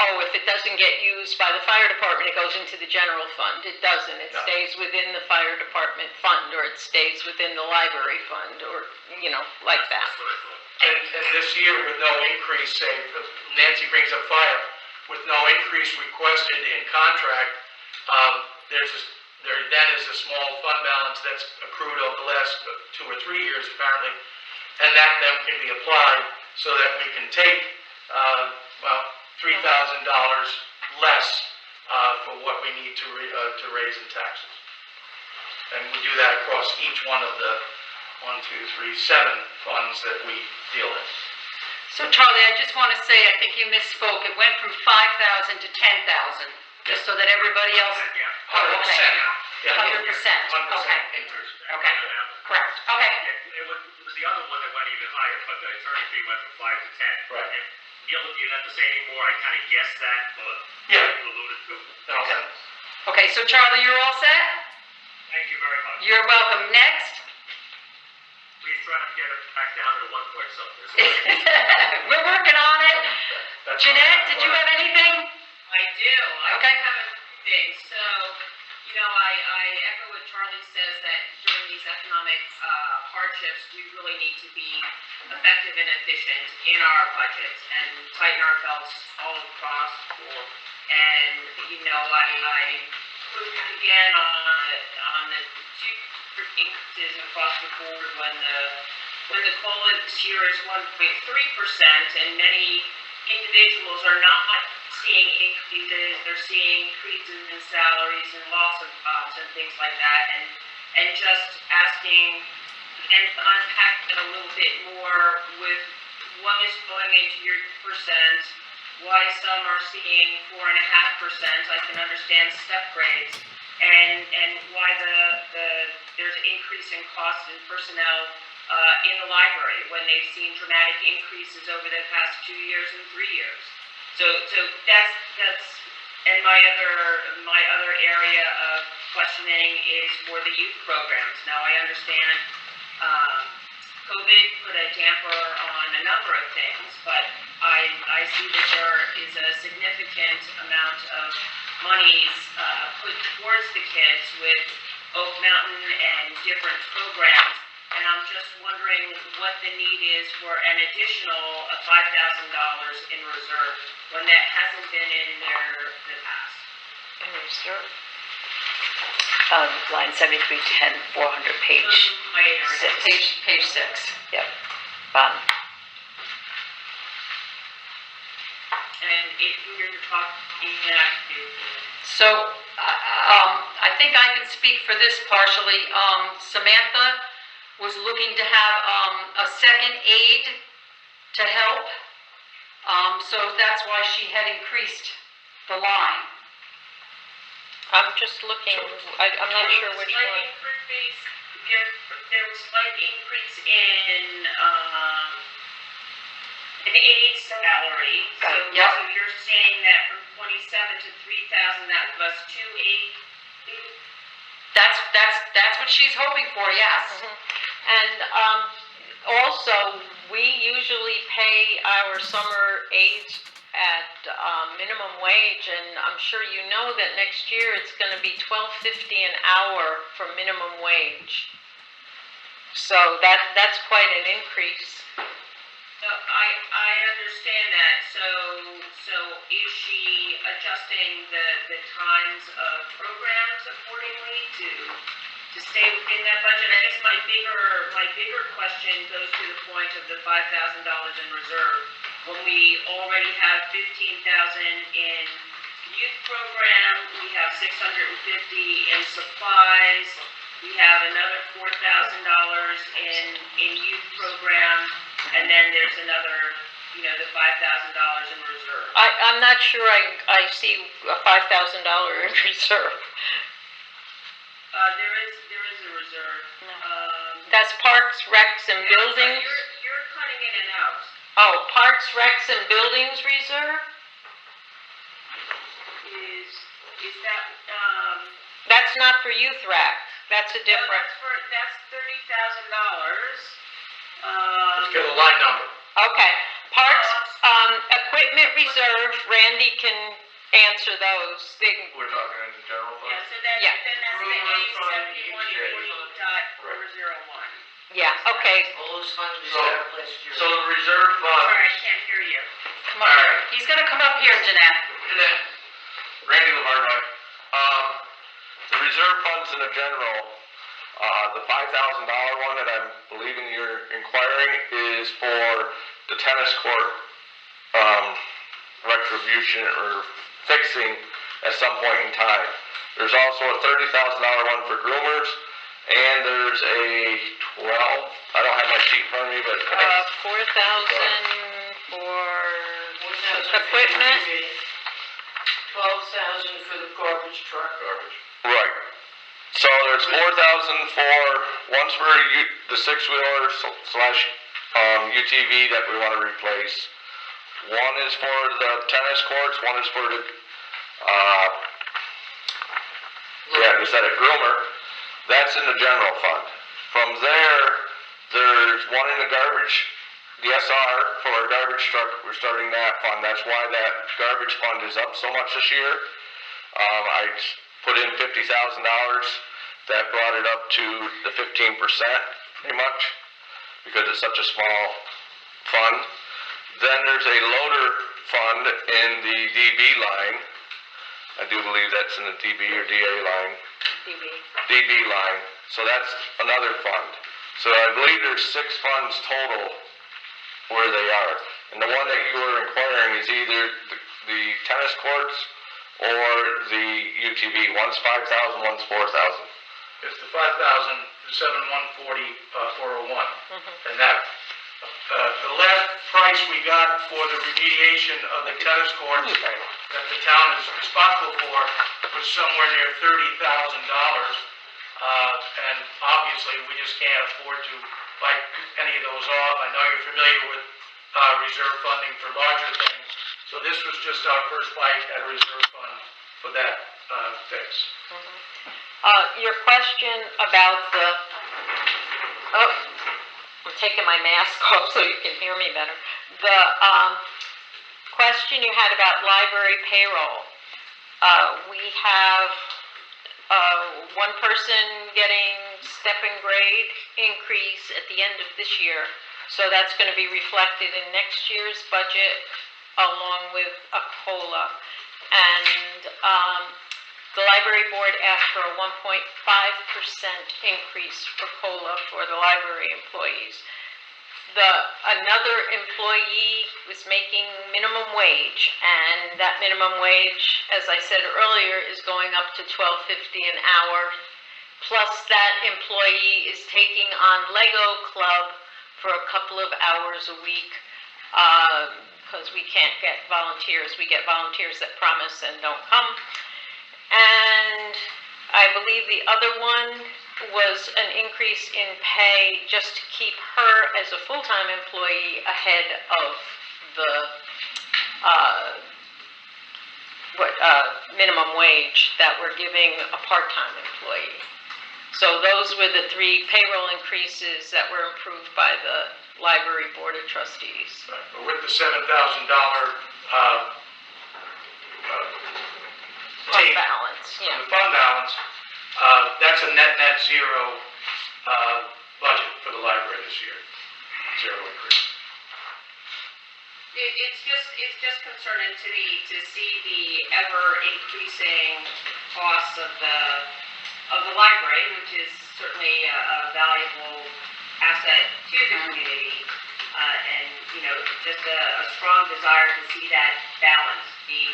oh, if it doesn't get used by the fire department, it goes into the general fund. It doesn't. It No. stays within the fire department fund, or it stays within the library fund, or, like that. That's what I thought. And this year with no increase, say, Nancy brings up fire, with no increase requested in contract, there then is a small fund balance that's accrued over the last 2 or 3 years apparently, and that then can be applied so that we can take, $3,000 less for what we need to raise in taxes. And we do that across each one of the 7 funds that we deal in. So Charlie, I just want to say, I think you misspoke. It went from 5,000 to 10,000, just so that everybody else. Yeah. 100%. Yeah. 100%, 100% okay. increase. Okay, correct, okay. It was the other one that went even higher, but the attorney fee went from 5 to 10. Right. And Neil, you didn't have to say any more, I kind of guessed that, but Yeah. you alluded to. No, Okay, so Charlie, you're all set? Thank you very much. You're welcome. Next. Please try to get it back down to the 1 point something. We're working on it. that's Jeanette, fine. did you have anything? I do. Okay. I have a thing. So, I echo what Charlie says, that during these economic hardships, we really need to be effective and efficient in our budgets and tighten our belts all across the board. And, I put again on the 2 increases across the board when the when the COLA this year is 1.3%, and many individuals are not seeing increases, they're seeing increases in salaries and loss of jobs and things like that, and just asking and to unpack it a little bit more with what is going into your percent, why some are seeing 4.5%, I can understand step grades, and why there's an increase in cost in personnel in the library when they've seen dramatic increases over the past 2 years and 3 years. So that's and my other area of questioning is for the youth programs. Now I understand COVID put a damper on a number of things, but I see that there is a significant amount of monies put towards the kids with Oak Mountain and different programs, and I'm just wondering what the need is for an additional $5,000 in reserve when that hasn't been in there in the past. In reserve. Line 7310, 400, page My area. 6. Page 6. Yep, bottom. And if we were talking active, So, I think I can speak for this partially. Samantha was looking to have a second aide to help. So that's why she had increased the line. I'm just looking, I'm not sure which one. There was slight increase in an aide salary. So, Yep. so you're saying that from 27 to 3,000, that would give us 2 aide. That's what she's hoping for, yes. And also, we usually pay our summer aides at minimum wage, and I'm sure you know that next year it's going to be $12.50 an hour for minimum wage. So that's quite an increase. No, I understand that. So is she adjusting the times of programs accordingly to stay within that budget? I guess my bigger question goes to the point of the $5,000 in reserve. When we already have 15,000 in youth program, we have 650 in supplies, we have another $4,000 in youth program, and then there's another, the $5,000 in reserve. I'm not sure I see a $5,000 in reserve. There is a reserve. That's Parks, Recs, and Buildings? You're cutting in and out. Oh, Parks, Recs, and Buildings Reserve? Is that, That's not for Youth Rec. That's a no, different. that's $30,000. Let's get a line number. Okay. Parks, Equipment Reserve, Randy can answer those. We're talking in the general Yeah, fund? so that's, Yeah. then that's the Rumor from A7140.401. Yeah, okay. All those funds we So- set up last year. So the reserve fund, Sorry, I can't hear you. Come up here. He's gonna come up here, Jeanette. Randy Lavarnoy, the reserve funds in the general, the $5,000 one that I'm believing you're inquiring is for the tennis court, retribution or fixing at some point in time. There's also a $30,000 one for groomers, and there's a 12, I don't have my sheet in front of me, but 4,000 for equipment. 12,000 for the garbage truck. right. So there's 4,000 one's for the six-wheeler slash UTV that we want to replace. One is for the tennis courts, one is for the, is that a groomer? That's in the general fund. From there, there's one in the garbage, the SR for our garbage truck, we're starting that fund. That's why that garbage fund is up so much this year. I put in $50,000. That brought it up to the 15% pretty much, because it's such a small fund. Then there's a loader fund in the DB line. I do believe that's in the DB or DA line. DB line. So that's another fund. So I believe there's 6 funds total where they are. And the one that you were inquiring is either the tennis courts or the UTV. One's 5,000, one's 4,000. It's the 5,000, the 7,140, 401. And that, the last price we got for the remediation of the tennis courts that the town is responsible for was somewhere near $30,000. And obviously, we just can't afford to bite any of those off. I know you're familiar with reserve funding for larger things. So this was just our first bite at a reserve fund for that fix. Your question about the, I'm taking my mask off so you can hear me better. The question you had about library payroll. We have one person getting step and grade increase at the end of this year. So that's going to be reflected in next year's budget along with a COLA. And the library board asked for a 1.5% increase for COLA for the library employees. Another employee was making minimum wage, and that minimum wage, as I said earlier, is going up to $12.50 an hour. Plus that employee is taking on Lego Club for a couple of hours a week, because we can't get volunteers. We get volunteers that promise and don't come. And I believe the other one was an increase in pay just to keep her as a full-time employee ahead of the minimum wage that we're giving a part-time employee. So those were the 3 payroll increases that were approved by the Library Board of Trustees. But with the $7,000 Fund balance, yeah. the fund balance, that's a net zero budget for the library this year. Zero increase. It's just concerning to me to see the ever increasing costs of the library, which is certainly a valuable asset to the community, and just a strong desire to see that balance, the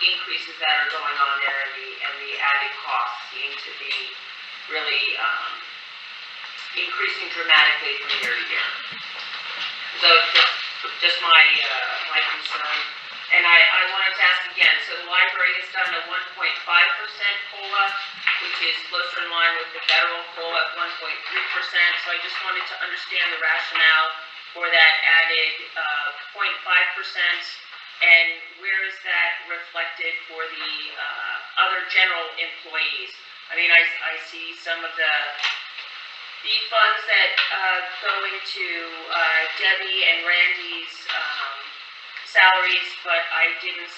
increases that are going on there and the added costs seem to be really increasing dramatically from year to year. So just my concern. And I wanted to ask again, so the library has done a 1.5% COLA, which is closer in line with the federal COLA at 1.3%. So I just wanted to understand the rationale for that added 0.5%, and where is that reflected for the other general employees? I mean, I see some of the funds that go into Debbie and Randy's salaries, but I didn't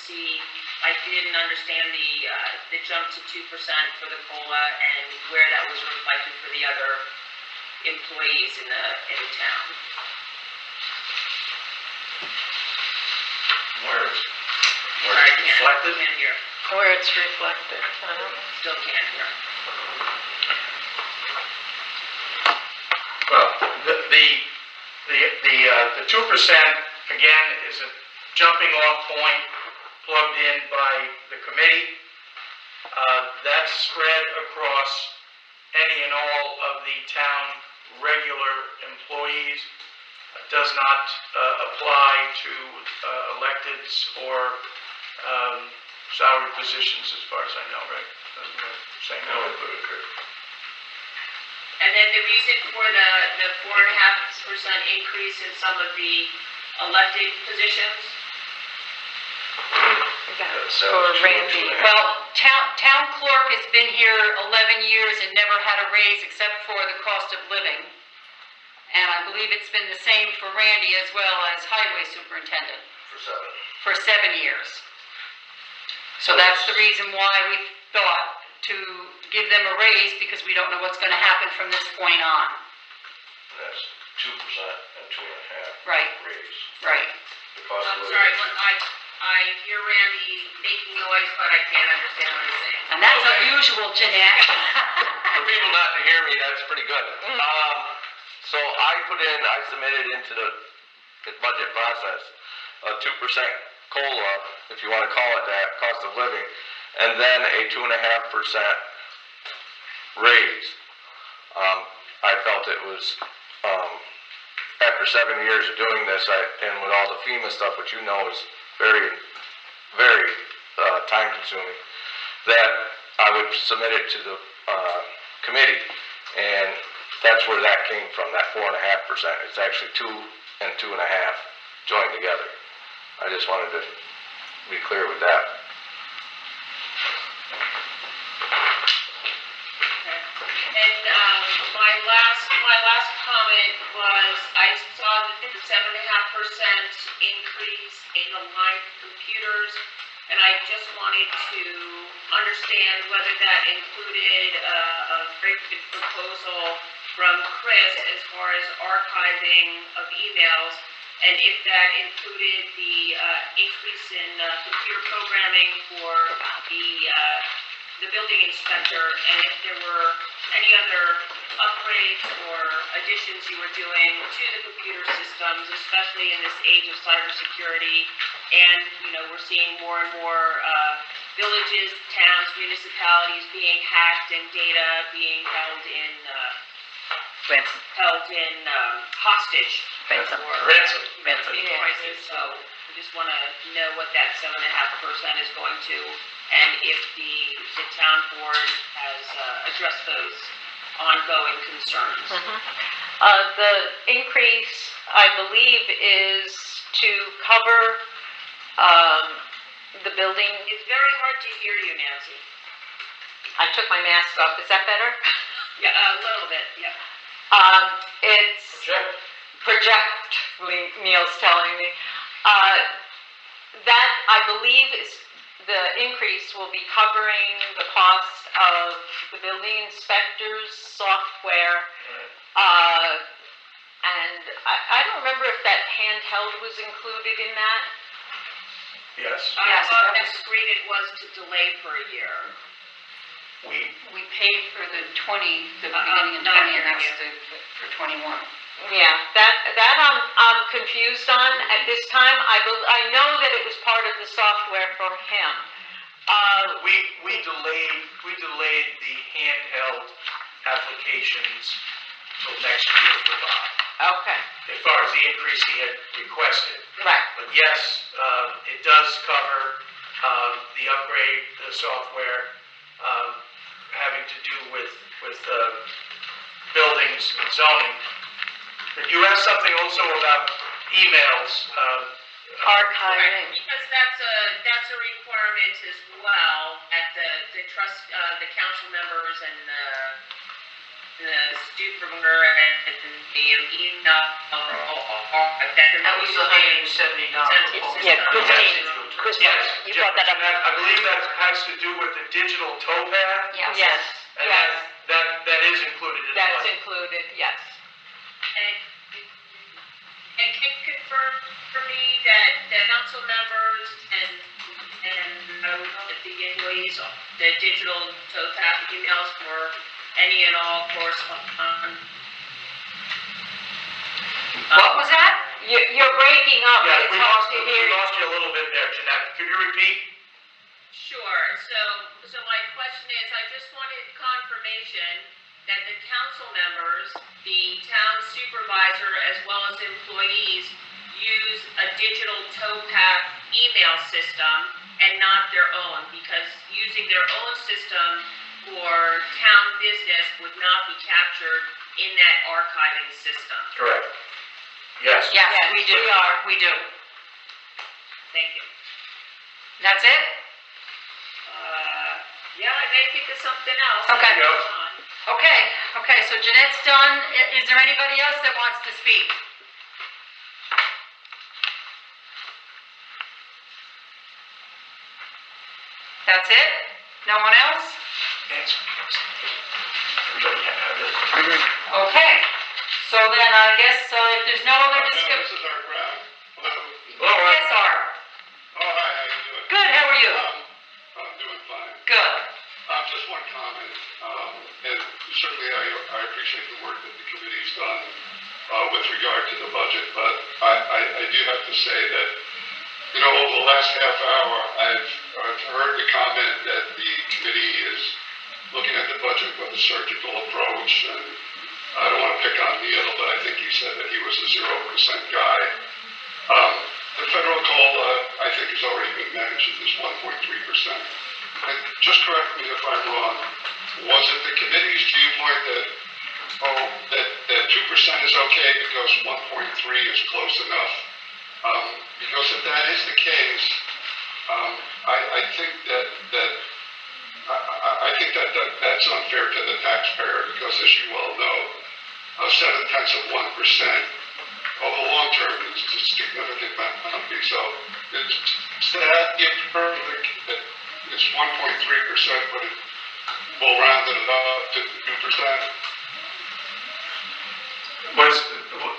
understand the jump to 2% for the COLA and where that was reflected for the other employees in the town. Where it's Sorry, reflected? Can't hear. Where it's reflected. Still can't hear. Well, the 2% again is a jumping off point plugged in by the committee. That's spread across any and all of the town regular employees. It does not apply to electeds or salary positions as far as I know, right? Saying no. And then the reason for the 4.5% increase in some of the elected positions? For Randy. Well, town clerk has been here 11 years and never had a raise except for the cost of living. And I believe it's been the same for Randy as well as highway superintendent. For 7 years. So that's the reason why we thought to give them a raise, because we don't know what's going to happen from this point on. That's 2% and 2.5%. Right. Raise. Right. The cost of I'm living. sorry, I I hear Randy making noise, but I can't understand what he's saying. And that's unusual, Jeanette. For people not to hear me, that's pretty good. So I submitted into the budget process a 2% COLA, if you wanna call it that, cost of living, and then a 2.5% raise. I felt it was, after 7 years of doing this, and with all the FEMA stuff, which you know is very, very, time consuming, that I would submit it to the, committee, and that's where that came from, that 4.5%. It's actually 2 and 2.5 joined together. I just wanted to be clear with that. And, my last comment was, I saw that the 7.5% increase in the line of computers, and I just wanted to understand whether that included a very good proposal from Chris as far as archiving of emails, and if that included the increase in computer programming for the building inspector, and if there were any other upgrades or additions you were doing to the computer systems, especially in this age of cybersecurity. And, you know, we're seeing more and more villages, towns, municipalities being hacked and data being held in hostage. Ransom. Ransom. Big crisis. So we just want to know what that 7.5% is going to, and if the town board has addressed those ongoing concerns. The increase, I believe, is to cover, the building. It's very hard to hear you, Nancy. I took my mask off, is that better? Yeah, a little bit, yeah. It's project, Neil's telling me. That, I believe, is the increase will be covering the cost of the building inspector's software. And I don't remember if that handheld was included in that. Yes, I thought how great it was to delay for a year. We paid for the beginning of 20, and that's for 21. Yeah, that I'm confused on at this time. I know that it was part of the software for him. we delayed the handheld applications till next year for Bob, Okay, as far as the increase he had requested. right. But yes, it does cover, the upgrade, the software, having to do with, buildings and zoning. But you asked something also about emails, Archiving. Because that's a requirement as well at the trust, the council members and the supervisor and the email. That was $170. Yeah, Christine, yes, you brought that up. I believe that has to do with the digital towpath, Yes, and yes, that is included in the that's budget. included, yes. And can you confirm for me that the council members and the employees, the digital towpath emails for any and all correspondence? What was that? You're breaking up, Yeah, it's we hard lost to you hear. a little bit there, Jeanette. Could you repeat? Sure, so my question is, I just wanted confirmation that the council members, the town supervisor, as well as employees, use a digital towpath email system and not their own, because using their own system for town business would not be captured in that archiving system. Correct. Yes. Yes, we do. We do. Thank you. That's it? Yeah, I may think of something else. Okay. Yeah. Okay, so Jeanette's done. Is there anybody else that wants to speak? That's it? No one else? Nancy. Everybody can have this. Okay, so then I guess, if there's no other discussion. This is our crowd. Hello. Hello, Art. Yes, Art. Oh, hi, you? I'm doing fine. Good. Just one comment, and certainly I appreciate the work that the committee's done with regard to the budget, but I do have to say that, you know, over the last half hour, I've heard the comment that the committee is looking at the budget with a surgical approach, and I don't want to pick on Neil, but I think he said that he was a 0% guy. The federal COLA, I think, has already been managed at this 1.3%. And just correct me if I'm wrong, was it the committee's viewpoint that 2% is okay because 1.3 is close enough? Because if that is the case, I think that's unfair to the taxpayer, because as you well know, 0.7% over the long term is a significant amount. So it's that it's 1.3%, but we'll round it up to 2%. Was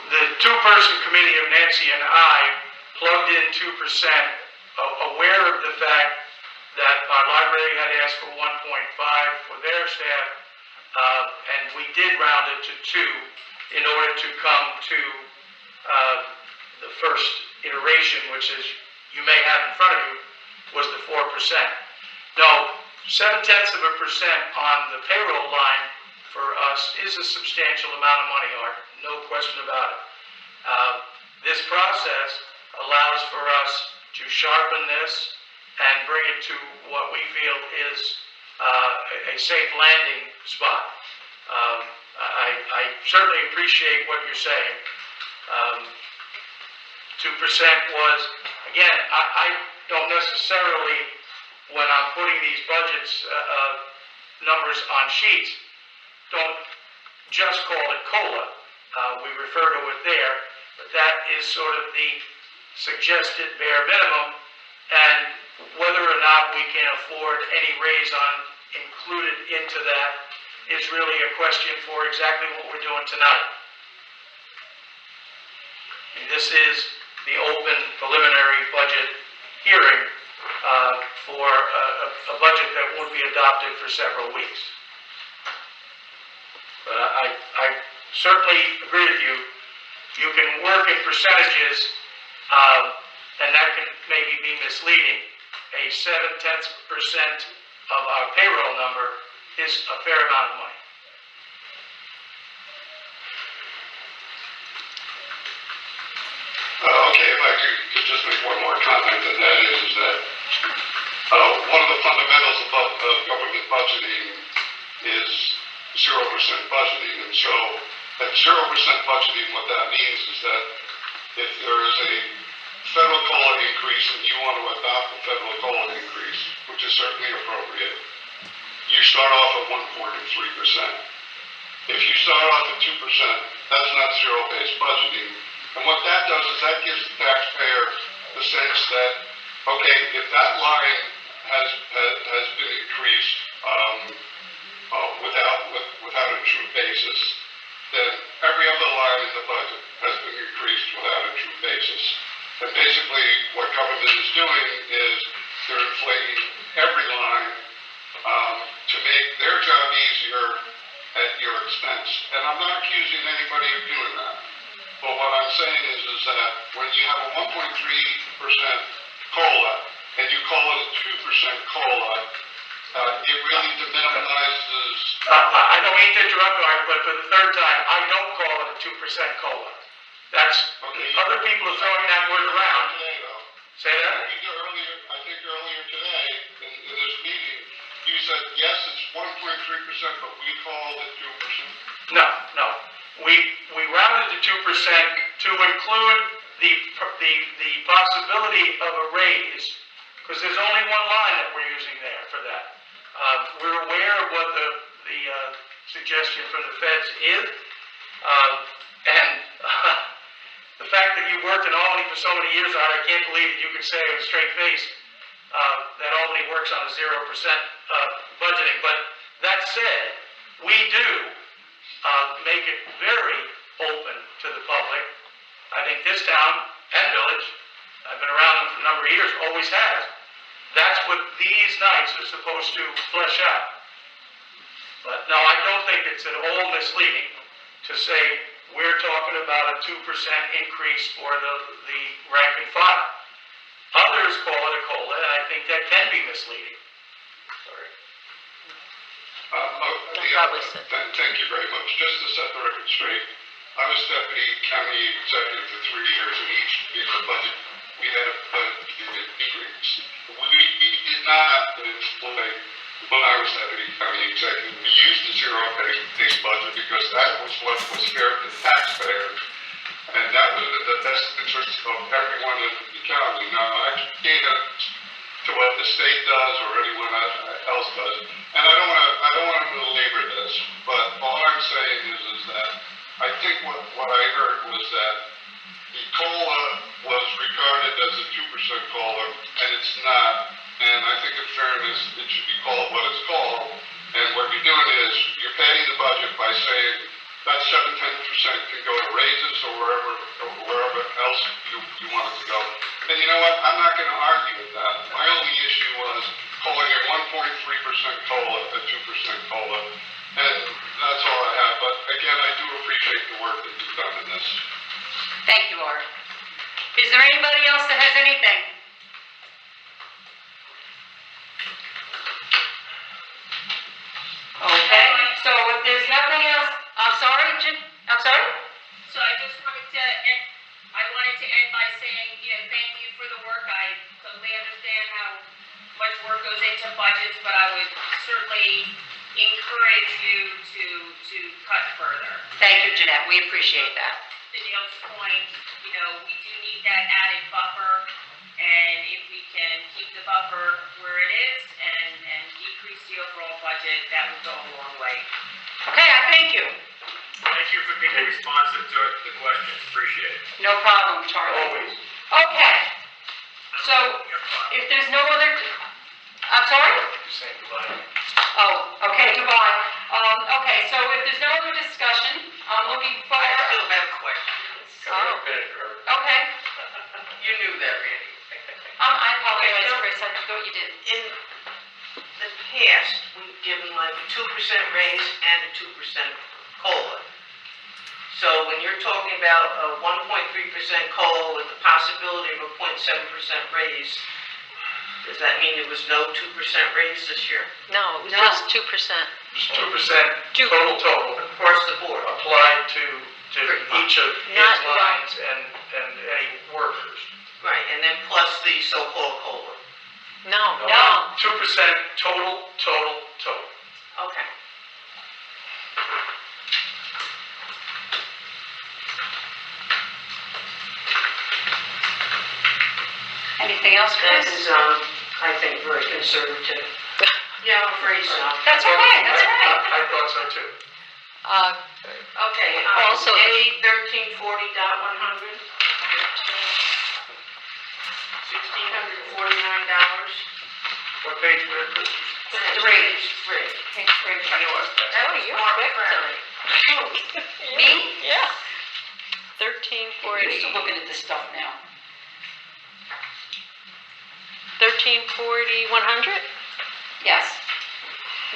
the two-person committee of Nancy and I plugged in 2%, aware of the fact that our library had asked for 1.5 for their staff, and we did round it to 2 in order to come to the first iteration, which is, you may have in front of you, was the 4%. No, 0.7% on the payroll line for us is a substantial amount of money, Art, no question about it. This process allows for us to sharpen this and bring it to what we feel is a safe landing spot. I certainly appreciate what you're saying. 2% was, again, I don't necessarily, when I'm putting these budgets, numbers on sheets, don't just call it COLA. We refer to it there, but that is sort of the suggested bare minimum, and whether or not we can afford any raise on included into that is really a question for exactly what we're doing tonight. And this is the open preliminary budget hearing for a budget that won't be adopted for several weeks. But I certainly agree with you. You can work in percentages, and that can maybe be misleading. A 0.7% of our payroll number is a fair amount of money. Okay, if I could just make one more comment, and that is that one of the fundamentals of government budgeting is 0% budgeting. And so at 0% budgeting, what that means is that if there is a federal COLA increase and you want to adopt the federal COLA increase, which is certainly appropriate, you start off at 1.3%. If you start off at 2%, that's not zero-based budgeting. And what that does is that gives the taxpayer the sense that, okay, if that line has been increased without a true basis, then every other line in the budget has been increased without a true basis. And basically, what government is doing is they're inflating every line to make their job easier at your expense. And I'm not accusing anybody of doing that. But what I'm saying is that when you have a 1.3% COLA and you call it a 2% COLA, it really deminimizes. I don't mean to interrupt, Art, but for the third time, I don't call it a 2% COLA. That's, okay, other people are throwing that word around. Today, though. Say that? I think earlier today in this meeting, you said, yes, it's 1.3%, but we call it 2%. No. We rounded to 2% to include the possibility of a raise, because there's only one line that we're using there for that. We're aware of what the suggestion from the feds is, and the fact that you worked in Albany for so many years, Art, I can't believe that you could say with a straight face that Albany works on a 0% budgeting. But that said, we do make it very open to the public. I think this town and village, I've been around them for a number of years, always has. That's what these nights are supposed to flesh out. But no, I don't think it's at all misleading to say we're talking about a 2% increase for the rank and file. Others call it a COLA, and I think that can be misleading. Sorry. Probably so. Thank you very much. Just to set the record straight, I was deputy county executive for 3 years, and each year the budget, we had a budget decrease. We did not employ, when I was deputy county executive, we used the zero-based budget because that was what was fair to the taxpayer, and that was the best interest of everyone in the county. Now, I can't to what the state does or anyone else does, and I don't want to belabor this, but all I'm saying is that I think what I heard was that the COLA was regarded as a 2% COLA, and it's not. And I think in fairness, it should be called what it's called. And what you're doing is you're padding the budget by saying that 7-10% can go to raises or wherever else you want it to go. And you know what? I'm not going to argue with that. My only issue was calling it 1.3% COLA, a 2% COLA. And that's all I have. But again, I do appreciate the work that you've done in this. Thank you, Art. Is there anybody else that has anything? Okay, so if there's nothing else, I'm sorry, Jim, I'm sorry? So I just wanted to end by saying, thank you for the work. I totally understand how much work goes into budgets, but I would certainly encourage you to cut further. Thank you, Jeanette, we appreciate that. To Neil's point, we do need that added buffer, and if we can keep the buffer where it is and decrease the overall budget, that would go a long way. Okay, I thank you. Thank you for being responsive to the questions, appreciate it. No problem, Charlie. Always. Okay, so if there's no other, I'm sorry? Just saying goodbye. Oh, okay, goodbye. Okay, so if there's no other discussion, I'm looking for. I still have questions. Okay, You knew that, Randy. I apologize, Chris, I thought you did. In the past, we've given like a 2% raise and a 2% COLA. So when you're talking about a 1.3% COLA with the possibility of a 0.7% raise, does that mean there was no 2% raise this year? No, it was No. just 2%. Just 2% total Across the board? applied to each of his Not- lines and any workers. Right, and then plus the so-called COLA. No. 2% total. Okay. Anything else, That Chris? is, I think, very conservative. Yeah, I'm afraid so. That's okay, that's I right. thought so too. Okay, Also, A 1340.100, $1,649. What page were it? Three. Three. Thanks for yours. Oh, you're Mark quick Brown. tonight. Me? Yeah. You're still 1340, looking at this stuff now. 1340, 100? Yes.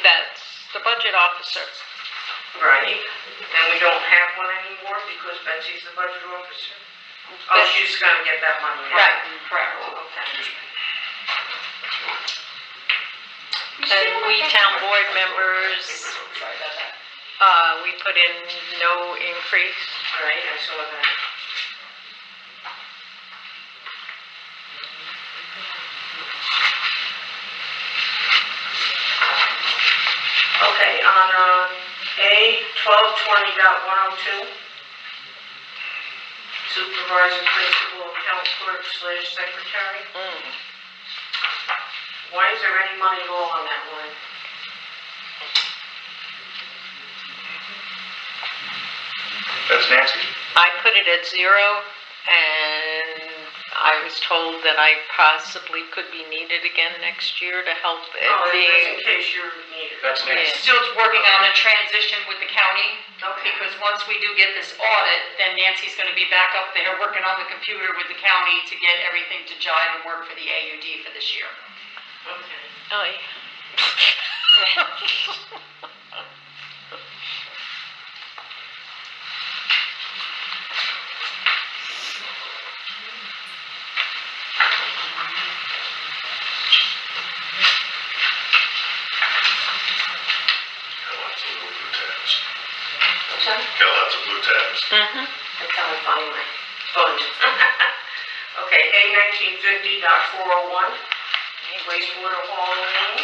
That's the budget officer. Right, and we don't have one anymore because Betsy's the budget officer? Oh, But- she's gonna get that money now? Right, correct. Okay. And we town board members, Sorry about that. we put in no increase. Right, I saw that. Okay, on, A 1220.102, supervisor, principal, account clerk / secretary. Why is there any money at all on that line? That's Nancy. I put it at 0, and I was told that I possibly could be needed again next year to help it Oh, that's in being. case you're needed. That's Nancy. Still working on a transition with the county, Okay. because once we do get this audit, then Nancy's gonna be back up there working on the computer with the county to get everything to jive and work for the AUD for this year. Okay. Oh, yeah. Got lots of little blue tabs. Sorry? Got lots of blue tabs. Mm-hmm. That's how I find my fund. Okay, A 1950.401, wastewater hauling,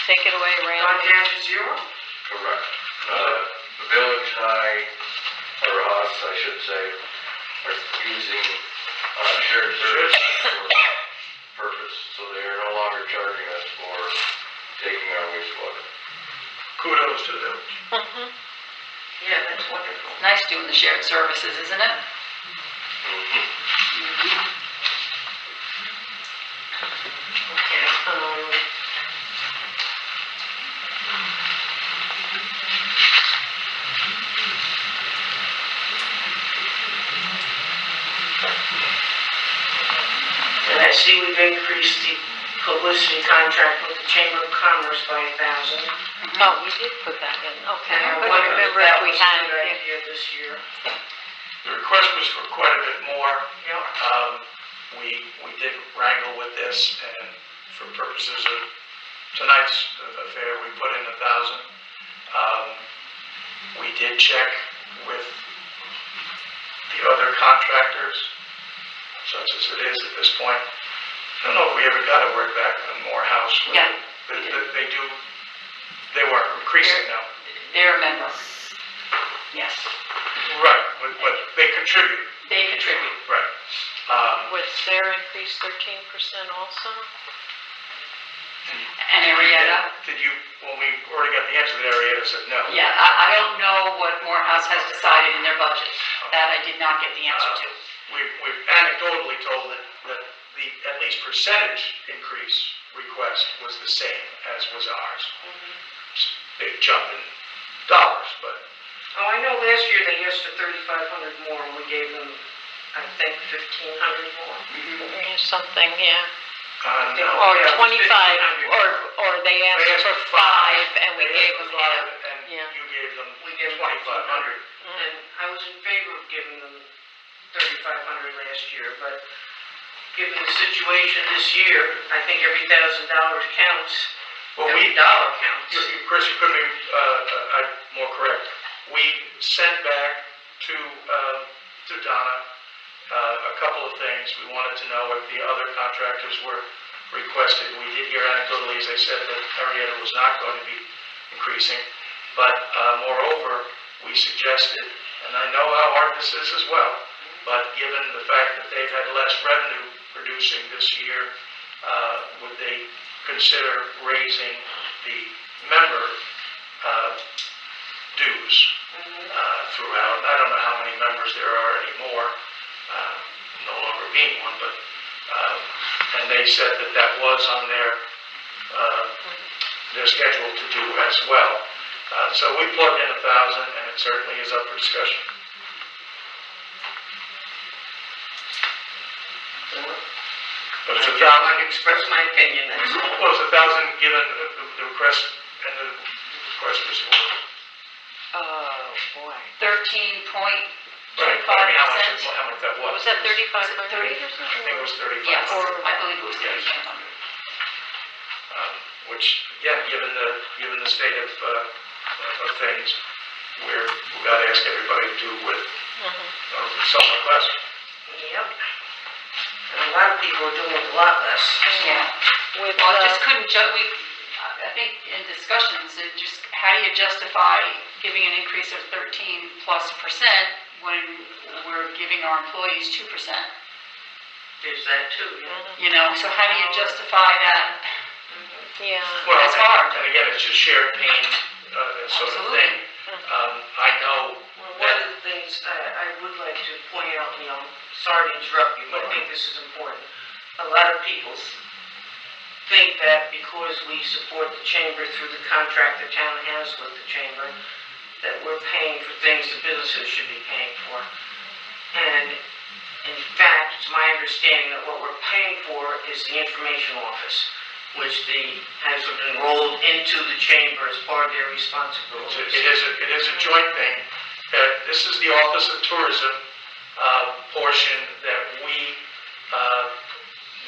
Take it away, gone Randy. down to zero. Correct. The village and I, or us, I should say, are using, shared service for purpose, so they are no longer charging us for taking our wastewater. Kudos to them. Mm-hmm. Yeah, that's wonderful. Nice doing the shared services, isn't it? Okay, and I see we've increased the publicity contract with the Chamber of Commerce by 1,000. Oh, we did put that in, okay. And I I couldn't wondered remember that if we was a had, good yeah. idea this year. The request was for quite a bit more. Yep. We did wrangle with this, and for purposes of tonight's affair, we put in 1,000. We did check with the other contractors, such as it is at this point. I don't know if we ever got a word back on Morehouse. Yeah. They weren't increasing now. They're members. Yes, Right, but they contribute, they contribute. right. Was their increase 13% also? And Arietta? Did you, when we already got the answer, that Arietta said no? Yeah, I don't know what Morehouse has decided in their budget. That I did not get the answer to. We've anecdotally told that the, at least percentage increase request was the same as was ours. It's a big jump in dollars, but Oh, I know last year they asked for 3,500 more, and we gave them, I think, 1,500 more. Yeah, something, yeah. no. Or Yeah, 25, 1,500. or they They asked for 5 and we They gave asked them for half. 5, and Yeah. you gave them We gave them 2,500. And I was in favor of giving them 3,500 last year, but given the situation this year, I think every $1,000 counts. Well, Every dollar counts. Chris, you couldn't be more correct. We sent back to Donna a couple of things. We wanted to know if the other contractors were requested. We did hear anecdotally, as I said, that Arietta was not going to be increasing. But moreover, we suggested, and I know how hard this is as well, but given the fact that they've had less revenue producing this year, would they consider raising the member dues throughout? I don't know how many members there are anymore, no longer being one, but, and they said that that was on their schedule to do as well. So we plugged in 1,000, and it certainly is up for discussion. But it's I 1,000. just want to express my opinion, that's all. Well, it's 1,000 given the request, and the request was for, Oh, boy. 13.25%. right, I mean, how much that was. Was that 3,500 or I something? think it was 35. Yes, I believe it was 3,500. Which, again, given the state of things, we've got to ask everybody to do with somewhat less. Yep. And a lot of people are doing it a lot less. Yeah. With, Well, it just couldn't I think in discussions, it just, how do you justify giving an increase of 13+% when we're giving our employees 2%? There's that too, yeah. You know, so how do you justify that? yeah. Well, It's hard. And again, it's just shared pain sort of thing. I know Well, one that, of the things I would like to point out, sorry to interrupt you, but I think this is important. A lot of people think that because we support the chamber through the contract the town has with the chamber, that we're paying for things the businesses should be paying for. And In fact, it's my understanding that what we're paying for is the information office, which has enrolled into the chamber as part of their responsibilities. It is a joint thing. This is the Office of Tourism portion that the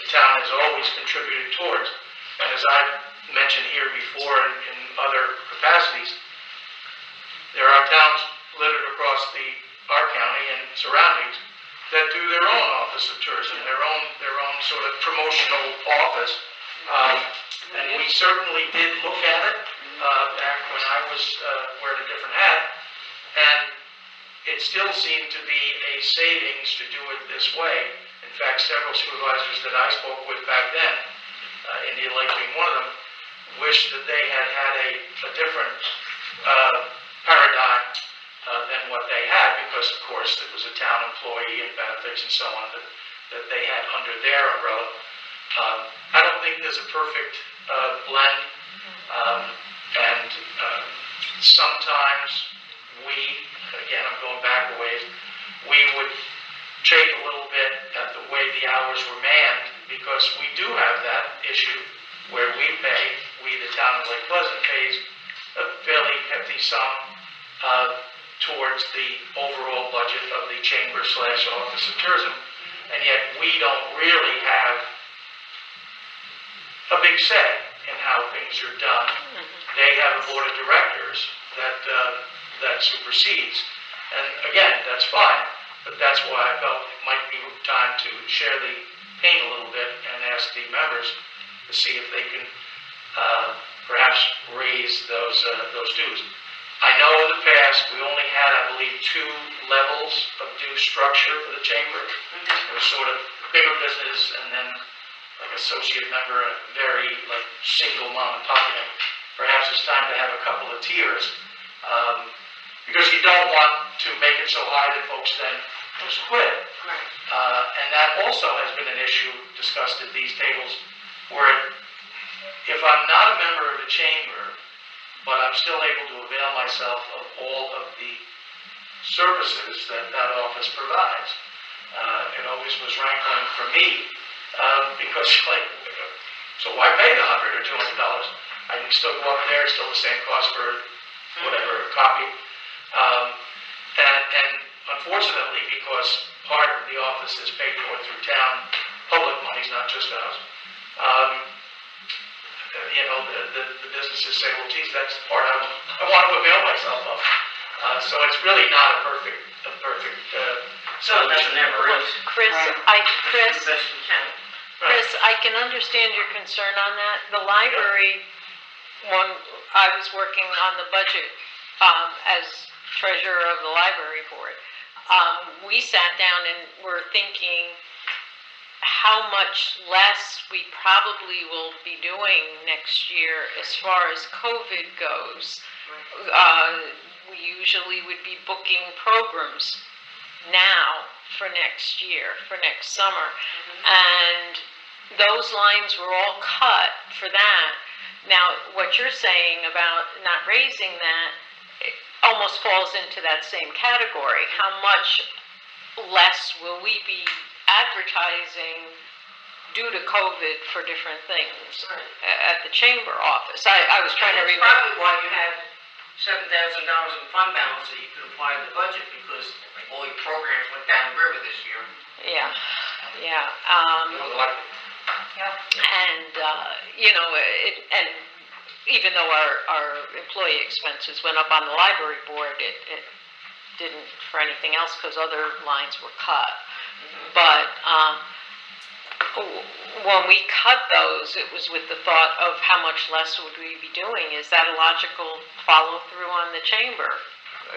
town has always contributed towards. And as I've mentioned here before in other capacities, there are towns littered across our county and surroundings that do their own Office of Tourism, their own sort of promotional office. And we certainly did look at it back when I was wearing a different hat, and it still seemed to be a savings to do it this way. In fact, several supervisors that I spoke with back then, Indian Lake being one of them, wished that they had a different paradigm than what they had, because of course it was a town employee and benefits and so on that they had under their umbrella. I don't think there's a perfect blend, and sometimes again, I'm going back a ways, we would chafe a little bit at the way the hours were manned, because we do have that issue where we, the town of Lake Pleasant, pays a fairly hefty sum towards the overall budget of the Chamber/Office of Tourism, and yet we don't really have a big say in how things are done. They have a board of directors that supersedes, and again, that's fine, but that's why I felt it might be time to share the pain a little bit and ask the members to see if they can perhaps raise those dues. I know in the past, we only had, I believe, 2 levels of due structure for the chamber. It was sort of bigger business, and then like associate member, a very like single mom and pop thing. Perhaps it's time to have a couple of tiers, because you don't want to make it so high that folks then just quit. And that also has been an issue discussed at these tables, where if I'm not a member of the chamber, but I'm still able to avail myself of all of the services that office provides. It always was rankling for me, because so why pay the $100 or $200? I can still go up there, it's still the same cost for whatever, a copy. And unfortunately, because part of the office is paid for through town, public monies, not just ours, the businesses say, well, geez, that's the part I want to avail myself of. So it's really not a perfect So that's never is. Chris, Chris, I can understand your concern on that. The library, when I was working on the budget as treasurer of the library board, we sat down and were thinking how much less we probably will be doing next year as far as COVID goes. We usually would be booking programs now for next year, for next summer. And those lines were all cut for that. Now, what you're saying about not raising that, it almost falls into that same category. How much less will we be advertising due to COVID for different things at the chamber office? I was trying to remember. That's probably why you have $7,000 in fund balance that you could apply to the budget, because all your programs went down the river this year. Yeah. And, and even though our employee expenses went up on the library board, it didn't for anything else because other lines were cut. But when we cut those, it was with the thought of how much less would we be doing. Is that a logical follow-through on the chamber?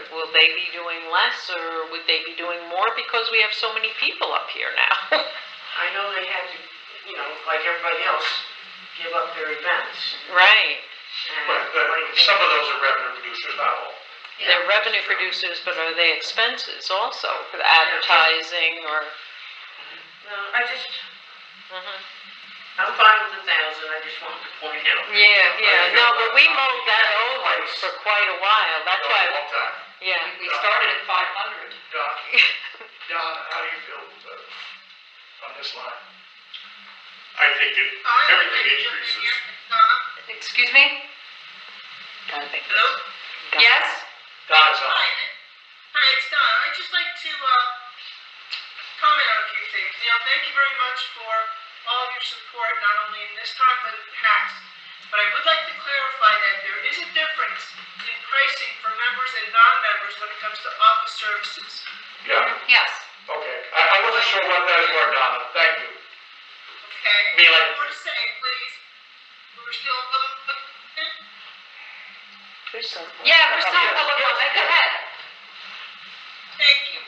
Will they be doing less, or would they be doing more because we have so many people up here now? I know they had to, like everybody else, give up their events. Right. But some of those are revenue producers, not all. They're revenue producers, but are they expenses also for the advertising or? No, I just, I'm fine with 1,000, I just wanted to point out. Yeah, no, but we mowed that over for quite a while, that's why, Long time. yeah. We started at 500. Don, how do you feel on this line? I think everything increases. Excuse me? Hello? Yes? Don's on. Hi, it's Don. I'd just like to, comment on a few things. Thank you very much for all of your support, not only in this time, but in the past. But I would like to clarify that there is a difference in pricing for members and non-members when it comes to office services. Yeah, Yes. okay. I wasn't sure what those were, Donna, thank you. Okay? Be like- More to say, please. We're still in public. Yeah, we're still in public comment, go ahead. Thank you.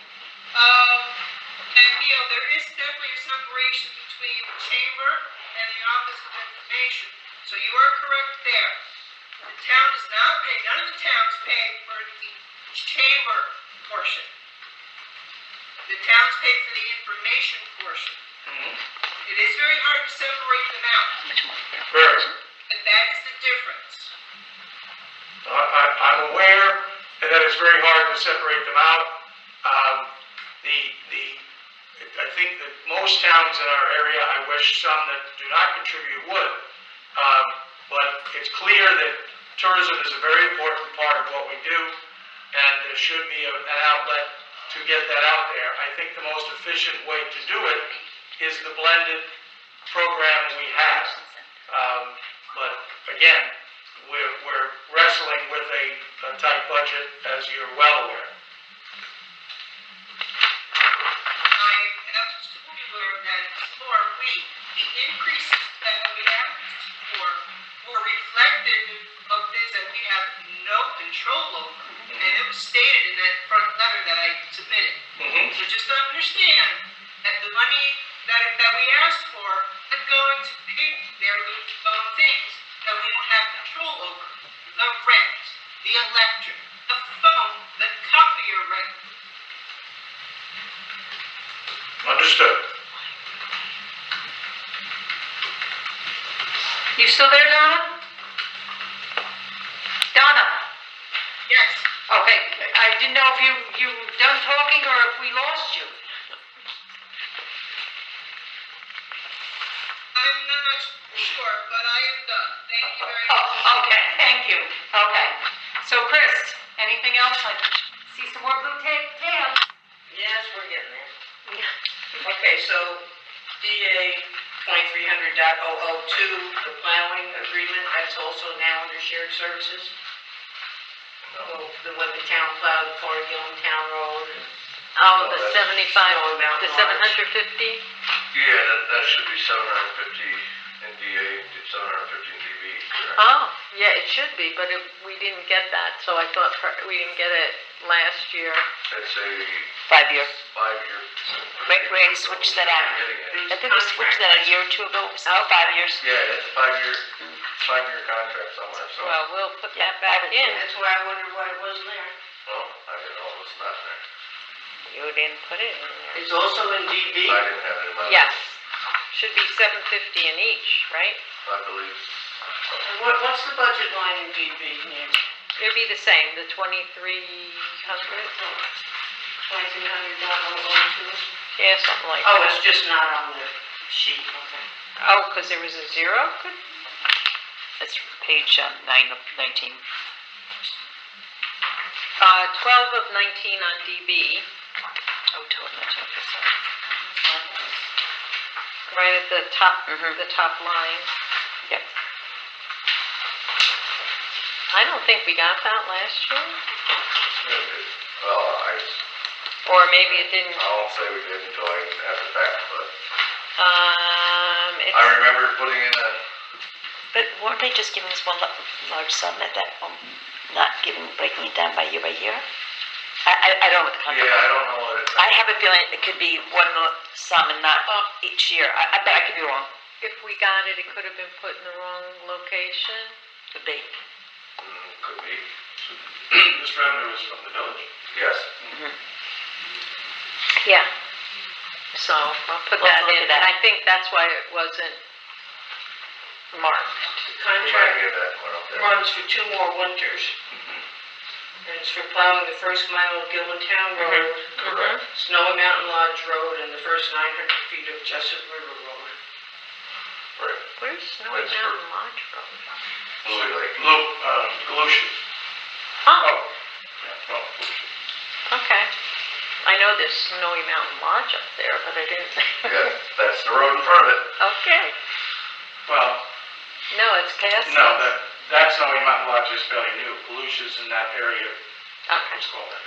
And there is definitely a separation between the chamber and the Office of Information. So you are correct there. The town does not pay, none of the towns pay for the chamber portion. The towns pay for the information portion. It is very hard to separate them out, Very. and that is the difference. I'm aware that it's very hard to separate them out. I think that most towns in our area, I wish some that do not contribute would. But it's clear that tourism is a very important part of what we do, and there should be an outlet to get that out there. I think the most efficient way to do it is the blended program we have. But again, we're wrestling with a tight budget, as you're well aware. I am absolutely aware of that. For the increases that we asked for were reflective of things that we have no control over. And it was stated in that front letter that I submitted. So just understand that the money that we asked for is going to pay their own things that we don't have control over. The rent, the electric, the phone, the copier rent. Understood. You still there, Donna? Donna? Yes. Okay, I didn't know if you done talking or if we lost you. I'm not sure, but I am done. Thank you very much. Oh, okay, thank you. Okay. So Chris, anything else? I see some more blue tabs. Yes, we're getting there. Okay, so DA 2300.002, the plowing agreement, that's also now under shared services? When the town plowed Cargill and Town Road and... Oh, the 75, Snowy Mountain the Lodge. 750? Yeah, that should be 750 in DA, 750 in DB. correct? Oh, yeah, it should be, but we didn't get that, so I thought we didn't get it last year. It's a 5-year. 5-year. Randy switched that out. I think we switched that a year or two ago, it was 5 years. Yeah, it's a 5-year contract somewhere, so. Well, we'll put that back in. That's why I wondered why it wasn't there. Well, I didn't know it was not there. You didn't put it in there. It's also in DB? I didn't have it in my. Yes, should be 750 in each, right? I believe. And what's the budget line in DB, Nancy? It'd be the same, the 2,300? 2300.002? Yeah, something like Oh, that. it's just not on the sheet, okay. Oh, because there was a zero? Good. That's page 9 of 19. 12 of 19 on DB, Oh, total, that's what this is. right at the top, Mhm. the top line. Yep. I don't think we got that last year, Well, or maybe it didn't. I won't say we did until after fact, but It's, I remember putting in a, But weren't they just giving us one large sum at that one? Not breaking it down by year? I don't know what the contract. yeah, I don't know what it. I have a feeling it could be one sum and not each year. I bet I could be wrong. if we got it, it could have been put in the wrong location. Could be. Could be, This revenue is from the village. yes. Yeah. So I'll put We'll that have to look in, at that. and I think that's why it wasn't marked. The Remind contract me of that one, okay. runs for 2 more winters. And it's for plowing the first mile of Gilmantown Road, Correct. Snowy Mountain Lodge Road, and the first 900 feet of Jessup River Road. Right. Where's Snowy That's Mountain Lodge Road? Louis Lake. Galusha. Oh, Yeah, no, Galusha. okay. I know there's Snowy Mountain Lodge up there, but I didn't. Yeah, that's the road in front of it. Okay. Well, No, it's past. no, that's Snowy Mountain Lodge is fairly new. Galusha's in that area, Okay. let's call that.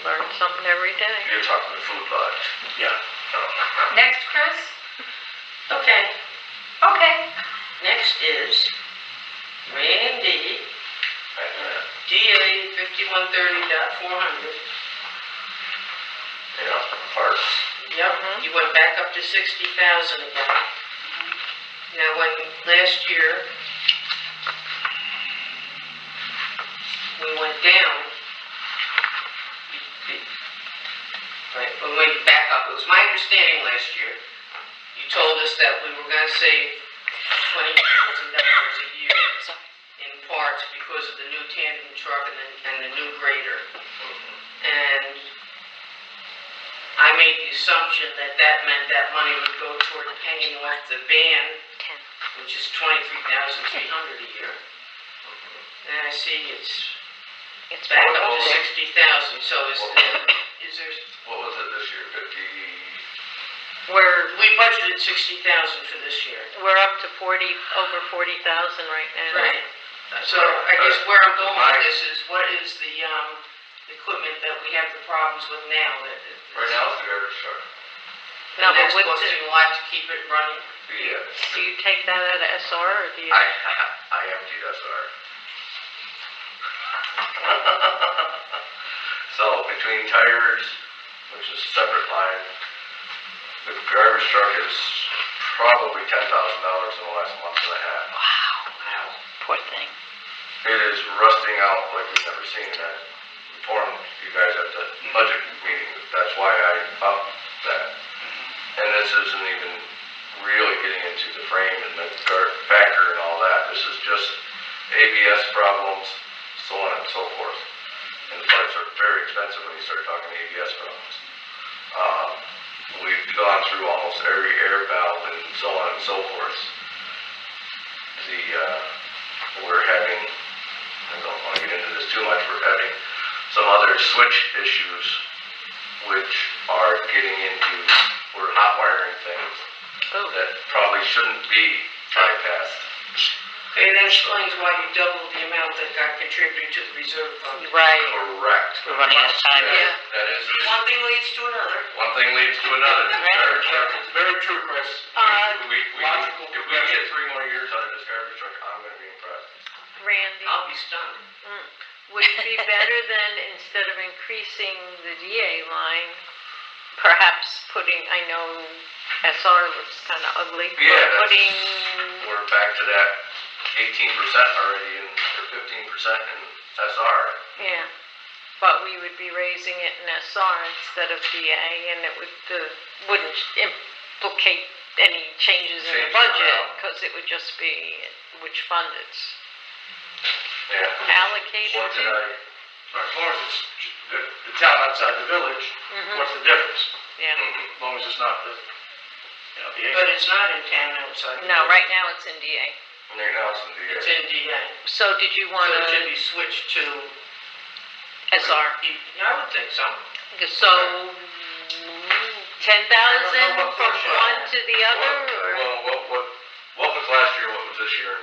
Learn something every day. You're talking the food lodge. Yeah. Next, Chris? Okay, Okay. next is Randy, DA 5130.400. Yeah, parts. Yep, you went back up to 60,000 again. Now, when last year, we went down, right, when we back up, it was my understanding last year, you told us that we were gonna save $20,000 a year in parts because of the new tandem truck and the new grader. And I made the assumption that that meant that money would go toward paying off the van, 10. which is 23,300 a year. And I see it's It's back more up to than 60,000, so is there, What was it this year, 50? we budgeted 60,000 for this year. We're up to over 40,000 right now. Right. So I guess where I'm going with this is, what is the, equipment that we have the problems with now that? Right now it's the garbage truck. No, And but that's with costing a lot to keep it running. Yeah. do you take that out of SR or do you? I emptied SR. So between tires, which is a separate line, the garbage truck is probably $10,000 in the last month and a half. Wow. Poor thing. It is rusting out like we've never seen it. I informed you guys at the budget meeting, that's why I upped that. And this isn't even really getting into the frame and the factor and all that. This is just ABS problems, so on and so forth. And the parts are very expensive when you start talking ABS problems. We've gone through almost every air valve and so on and so forth. We're having, I don't want to get into this too much, we're having some other switch issues which are getting into, we're hot wiring things Oh. that probably shouldn't be bypassed. Okay, that explains why you doubled the amount that got contributed to the reserve fund. Right. Correct. We're running out of time. Yeah. That is, One thing leads to another. one thing leads to another. The garbage truck is Very true, Chris. if we get 3 more years out of this garbage truck, I'm gonna be impressed. Randy, I'll be stunned. would it be better than instead of increasing the DA line, perhaps putting, I know SR looks kind of ugly, but Yeah, that's- putting, We're back to that 18% already or 15% in SR. yeah, but we would be raising it in SR instead of DA, and it wouldn't implicate any changes in the Change budget, around. because it would just be which fund it's Yeah. allocated What did to. As long as it's the town outside the village, Mhm. what's the difference? Yeah, As long as it's not the But it's not in town outside. the no, village. right now it's in DA. Right now it's in the It's in DA. So did you So want it should to be switched to. SR? Yeah, I would think so. So 10,000 from one to the other, or Well, what was last year, what was this year?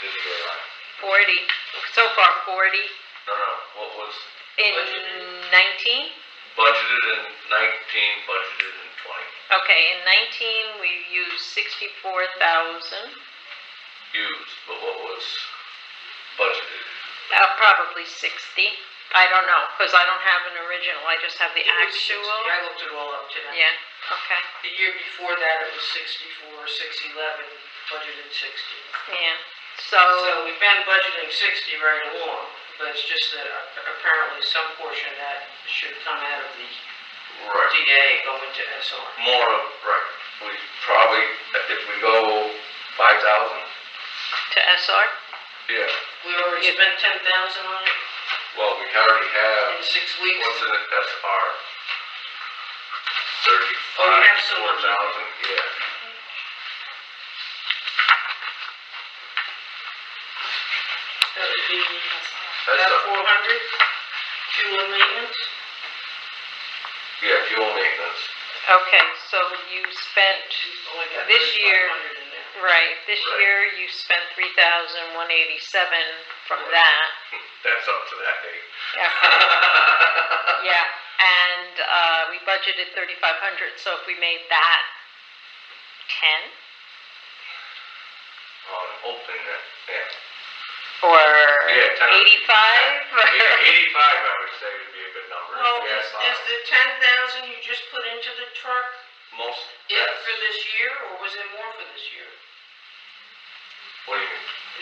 This year, 40? So far 40 no, what was in 19? budgeted in 19, budgeted in 20? Okay, in 19 we used 64,000, Used, but what was budgeted? probably 60. I don't know, because I don't have an original, I just have the It was 60. actual. I looked it all up today. Yeah, okay, The year before that, it was 64, 611, budgeted 60. yeah. So we've been budgeting 60 right along, but it's just that apparently some portion of that should come out of the Right. DA, go into SR. More of, right. we probably, if we go 5,000, To SR? yeah, We already spent 10,000 on it well, we already have, in 6 weeks. what's an SR? Oh, you have some on 4,000, yeah. That would be That's about a- 400, fuel and maintenance. Yeah, fuel maintenance. Okay, so you spent, We've only got This year- 3,500 in there. right, this Right. year you spent 3,187 from that. That's up to that date. Yeah. Yeah, and, we budgeted 3,500, so if we made that 10 I'm hoping that, yeah. or Yeah, 10. 85? Yeah, 85, I would say would be a good number. Well, Yeah, is the 10,000 you just put into the truck Most, it yes. for this year, or was it more for this year? What do you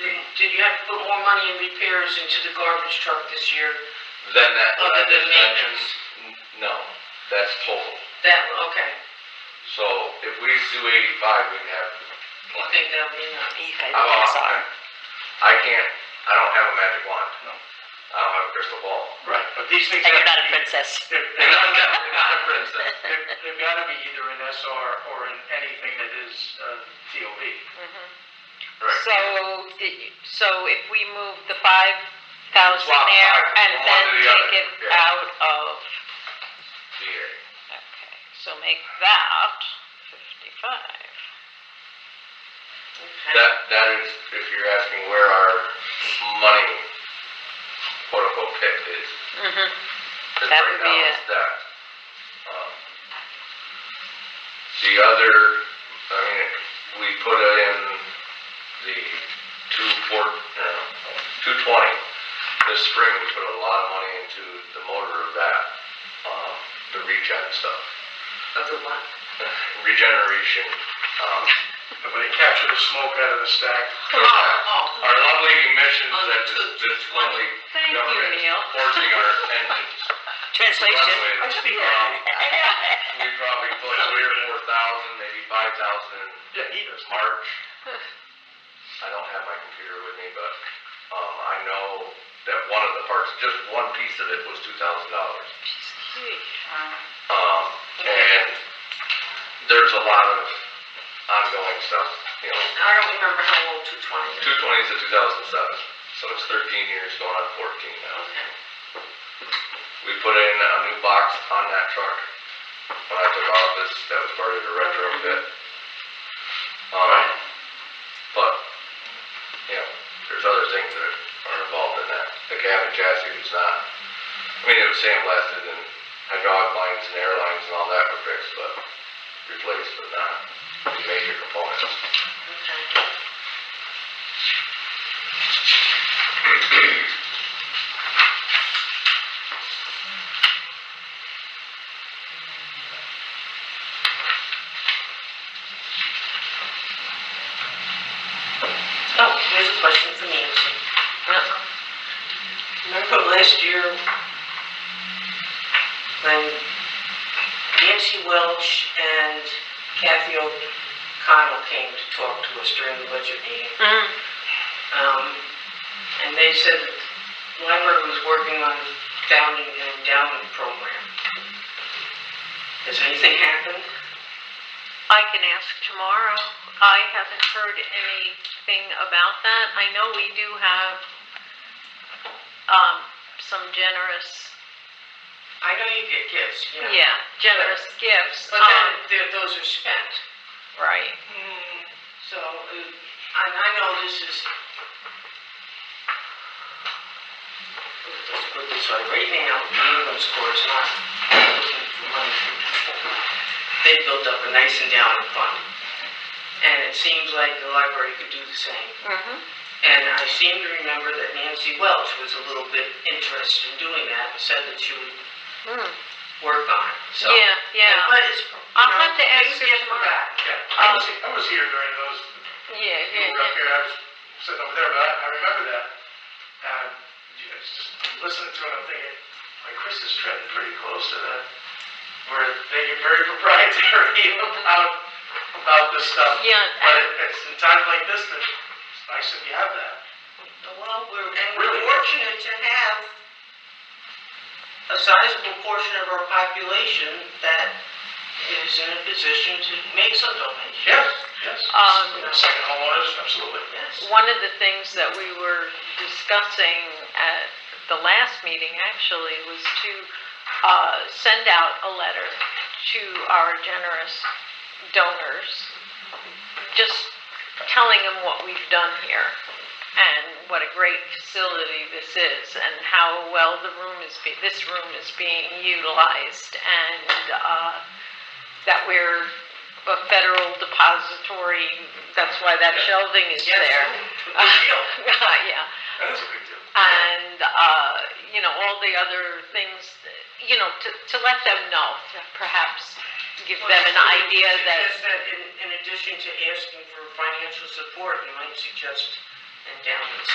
mean? Did you have to put more money in repairs into the garbage truck this year? Then that, what I Other than just mentioned, maintenance? no, that's total. That, okay, So if we do 85, we'd have you think that'll be enough? I can't, I don't have a magic wand. No. I don't have a crystal ball. Right, but these things And have you're not to a be, princess. And I'm definitely not a princess. they've gotta be either in SR or in anything that is, TOV. Right. So if we move the 5,000 Swap there five and from then one to the other, take it yeah. out of, DA. okay, so make that 55. Okay. That is, if you're asking where our money, quote unquote, pit is. Mm-hmm. Is That right would now be is that. The other, I mean, we put in the 220. This spring, we put a lot of money into the motor of that, the regen stuff. Of the what? Regeneration, And when they capture the smoke out of the stack, Oh, our lovely emissions Oh, that the this lovely Thank you, government is Neil. forcing our engines Translation. runways. I speak We probably put 3,000 or 4,000, maybe 5,000 in yeah, he does. March. I don't have my computer with me, but, I know that one of the parts, just one piece of it was $2,000. And there's a lot of ongoing stuff, you know. I don't remember how old 220 is. 220 is a 2007, so it's 13 years going on 14 now. Okay. We put in a new box on that truck when I took office. That was part of the retrofit. But, you know, there's other things that are involved in that. The cabin chassis was not, I mean, it was sandblasted and hydraulic lines and air lines and all that were fixed, but replaced, but not the major components. Okay. Oh, here's a question for Nancy. Remember last year when Nancy Welch and Kathy O'Connell came to talk to us during the budget meeting? And they said that the library was working on an endowment program. Has anything happened? I can ask tomorrow. I haven't heard anything about that. I know we do have, some generous, I know you get gifts, yeah. yeah, generous gifts. But then those are spent. Right. So, I know this is, let's put it this way, right now, the England's Court's not looking for money from people. They built up a nice endowment fund, and it seems like the library could do the same. And I seem to remember that Nancy Welch was a little bit interested in doing that and said that she would work on it, so. Yeah. But it's, I'll have to ask things her get tomorrow. forgotten. Yeah, I was here during those, Yeah, you were up here, I was sitting over there, but I remember that. And it's just, I'm listening to it, I'm thinking, like, Chris is treading pretty close to that, where they get very proprietary about about this stuff. Yeah, But it's in times like this that it's nice if you have that. Well, we're Really? fortunate to have a sizable portion of our population that is in a position to make some donations. Yes, yes. Um, Second homeowners, absolutely. Yes. one of the things that we were discussing at the last meeting actually was to send out a letter to our generous donors, just telling them what we've done here and what a great facility this is and how well this room is being utilized, and that we're a federal depository. That's why that shelving is Yes. there. Big deal. Yeah. That is a big deal. And, all the other things, to let them know, to perhaps give them an idea that, Suggest that in addition to asking for financial support, you might suggest endowments.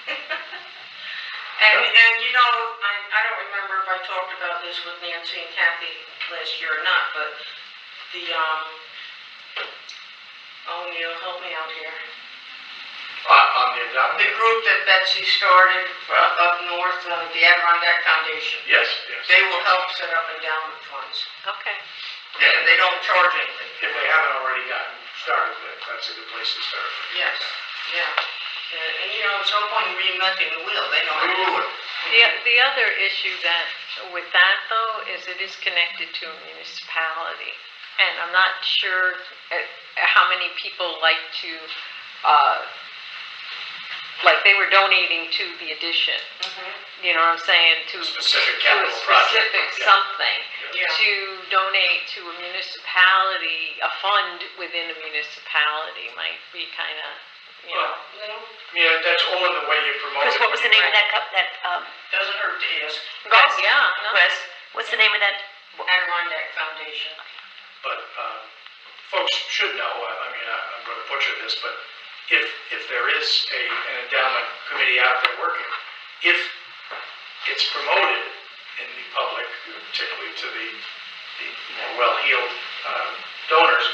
And I don't remember if I talked about this with Nancy and Kathy last year or not, but Neil, help me out here. On the endowment? The group that Betsy started up north, the Adirondack Foundation, Yes, yes. they will help set up endowment funds. okay. And they don't charge anything. If they haven't already gotten started with it, that's a good place to start. Yes, yeah. And it's no point in reinventing the wheel, they know how to do it. The other issue with that though, is it is connected to a municipality. And I'm not sure how many people like to, like they were donating to the addition. You know what I'm saying? To Specific to a capital project. specific Yeah. something. Yeah. To donate to a municipality, a fund within a municipality might be kind of, Well, yeah, that's all in the way you promote it. Chris, what was the name of that Doesn't hurt to ask. Oh, yeah, no. Chris, what's the name of that? Adirondack Foundation. But folks should know, I'm going to butcher this, but if there is an endowment committee out there working, if it's promoted in the public, particularly to the more well-heeled donors,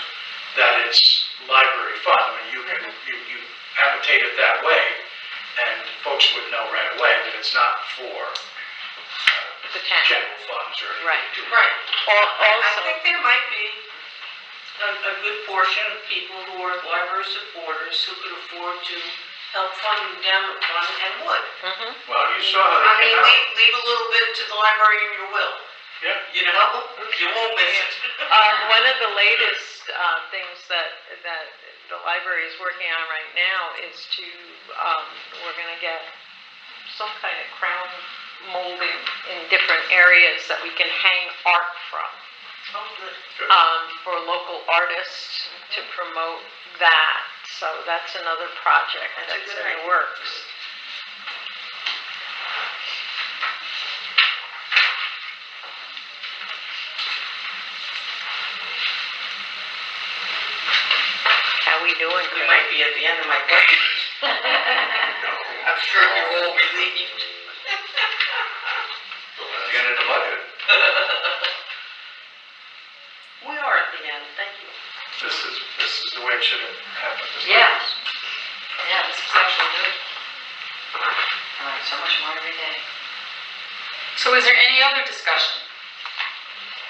that it's library fund. You annotate it that way, and folks would know right away that it's not for the town. general funds or anything. Right. Right. I Also, think there might be a good portion of people who are library supporters who could afford to help fund the endowment fund and would. Well, you saw how they came out. Leave a little bit to the library in your will. Yeah. You won't miss it. one of the latest things that the library is working on right now is to, we're going to get some kind of crown molding in different areas that we can hang art from. Oh, good. For local artists to promote that. So that's another project That's a that's good in the idea. works. How we doing? We might be at the end of my questions. I'm sure you're all relieved. The end of the budget. We are at the end, thank you. This is the way it should have happened. Yeah. Yeah, this is actually good. I learn so much more every day. So is there any other discussion?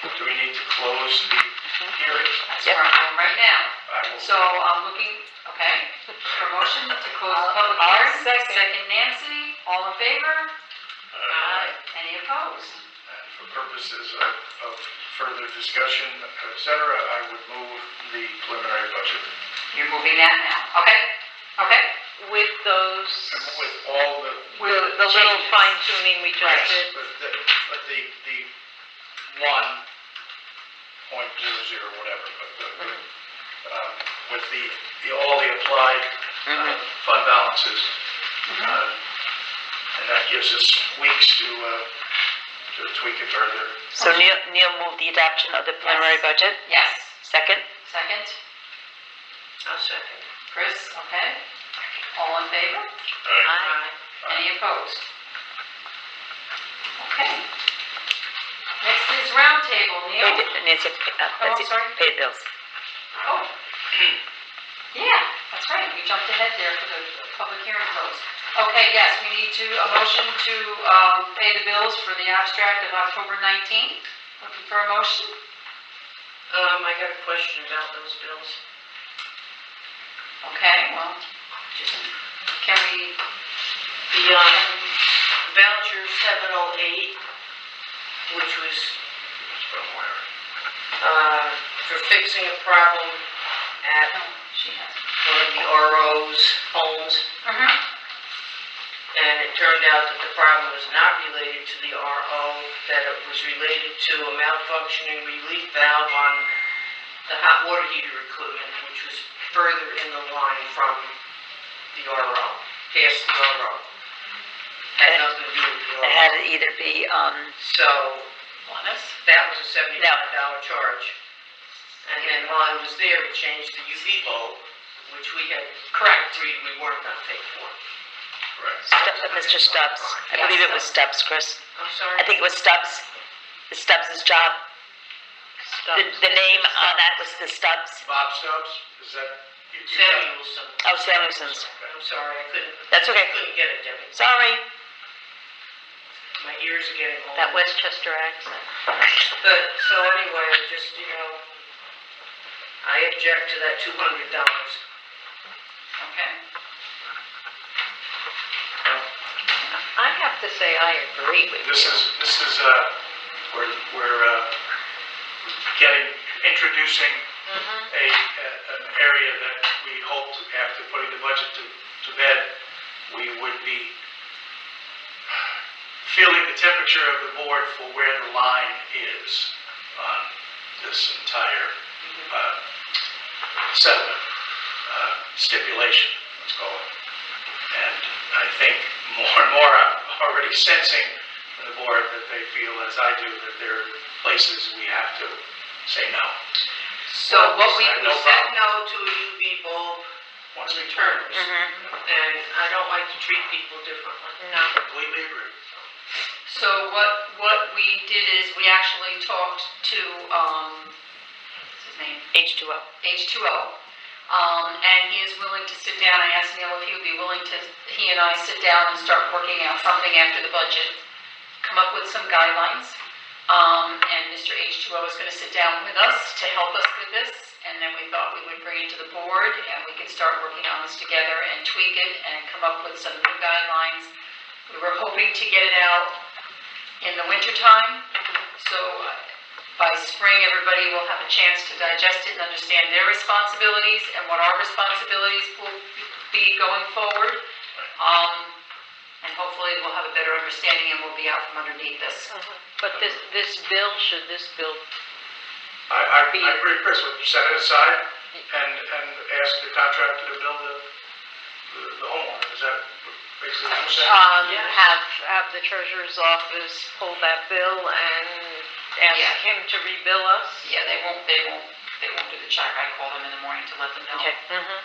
Do we need to close the hearing? That's where I'm going right now. I will. So I'm looking, okay, for motion to close the public I'll hearing. second. Nancy, all in favor? Any opposed? And for purposes of further discussion, et cetera, I would move the preliminary budget. You're moving that now, okay? Okay? With those, With all the, the little changes. fine tuning we just Right. did. but the 1.00 whatever, with all the applied fund balances. And that gives us weeks to tweak it further. So Neil moved the adoption of the preliminary budget. Yes. Second? Second? I'll second. Chris, okay? All in favor? Aye. Any opposed? Okay. Next is roundtable, Neil. Nancy, Oh, Betsy, sorry. pay the bills. Oh, That's right, we jumped ahead there for the public hearing close. Okay, yes, we need a motion to pay the bills for the abstract of October 19th. Looking for a motion? I got a question about those bills. Okay, well, can we, The voucher 708, which was for fixing a problem at she has. one of the RO's homes, and it turned out that the problem was not related to the RO, that it was related to a malfunctioning relief valve on the hot water heater equipment, which was further in the line from the RO, past the RO. Had nothing to do with the It had RO. to either be, So, Honest? that was a $75 charge. And then while I was there, it changed the UV bulb, which we had agreed we weren't gonna pay for. Mr. Stubbs. I believe it was Stubbs, Chris. I'm sorry? I think it was Stubbs. It's Stubbs' job. The name on that was the Stubbs. Bob Stubbs, is that? Samuelson. Oh, Samuelson's. I'm sorry, I couldn't. That's okay. Couldn't get it, Debbie. Sorry. My ears are getting old. That Westchester accent. But, so anyway, just, I object to that $200. Okay. I have to say I agree with you. This is, we're introducing an area that we hoped after putting the budget to bed, we would be feeling the temperature of the board for where the line is on this entire settlement stipulation, let's call it. And I think more and more I'm already sensing from the board that they feel, as I do, that there are places we have to say no. So what we No said problem. no to a UV bulb Once we returns. Mm-hmm. And I don't like to treat people differently. No. completely agree. So what we did is we actually talked to, what's his name? H2O. H2O. And he is willing to sit down. I asked Neil if he would be willing to, he and I sit down and start working out something after the budget, come up with some guidelines. And Mr. H2O is going to sit down with us to help us with this. And then we thought we would bring it to the board and we could start working on this together and tweak it and come up with some new guidelines. We were hoping to get it out in the winter time. So by spring, everybody will have a chance to digest it and understand their responsibilities and what our responsibilities will be going forward. And hopefully we'll have a better understanding and we'll be out from underneath this. But this bill, should this bill, I agree, Chris, would set it aside and ask the contractor to build the homeowner, is that basically what you're saying? have the treasurer's office pull that bill and ask Yeah. him to rebill us? Yeah, they won't do the check. I call them in the morning to let them know. Okay. Okay.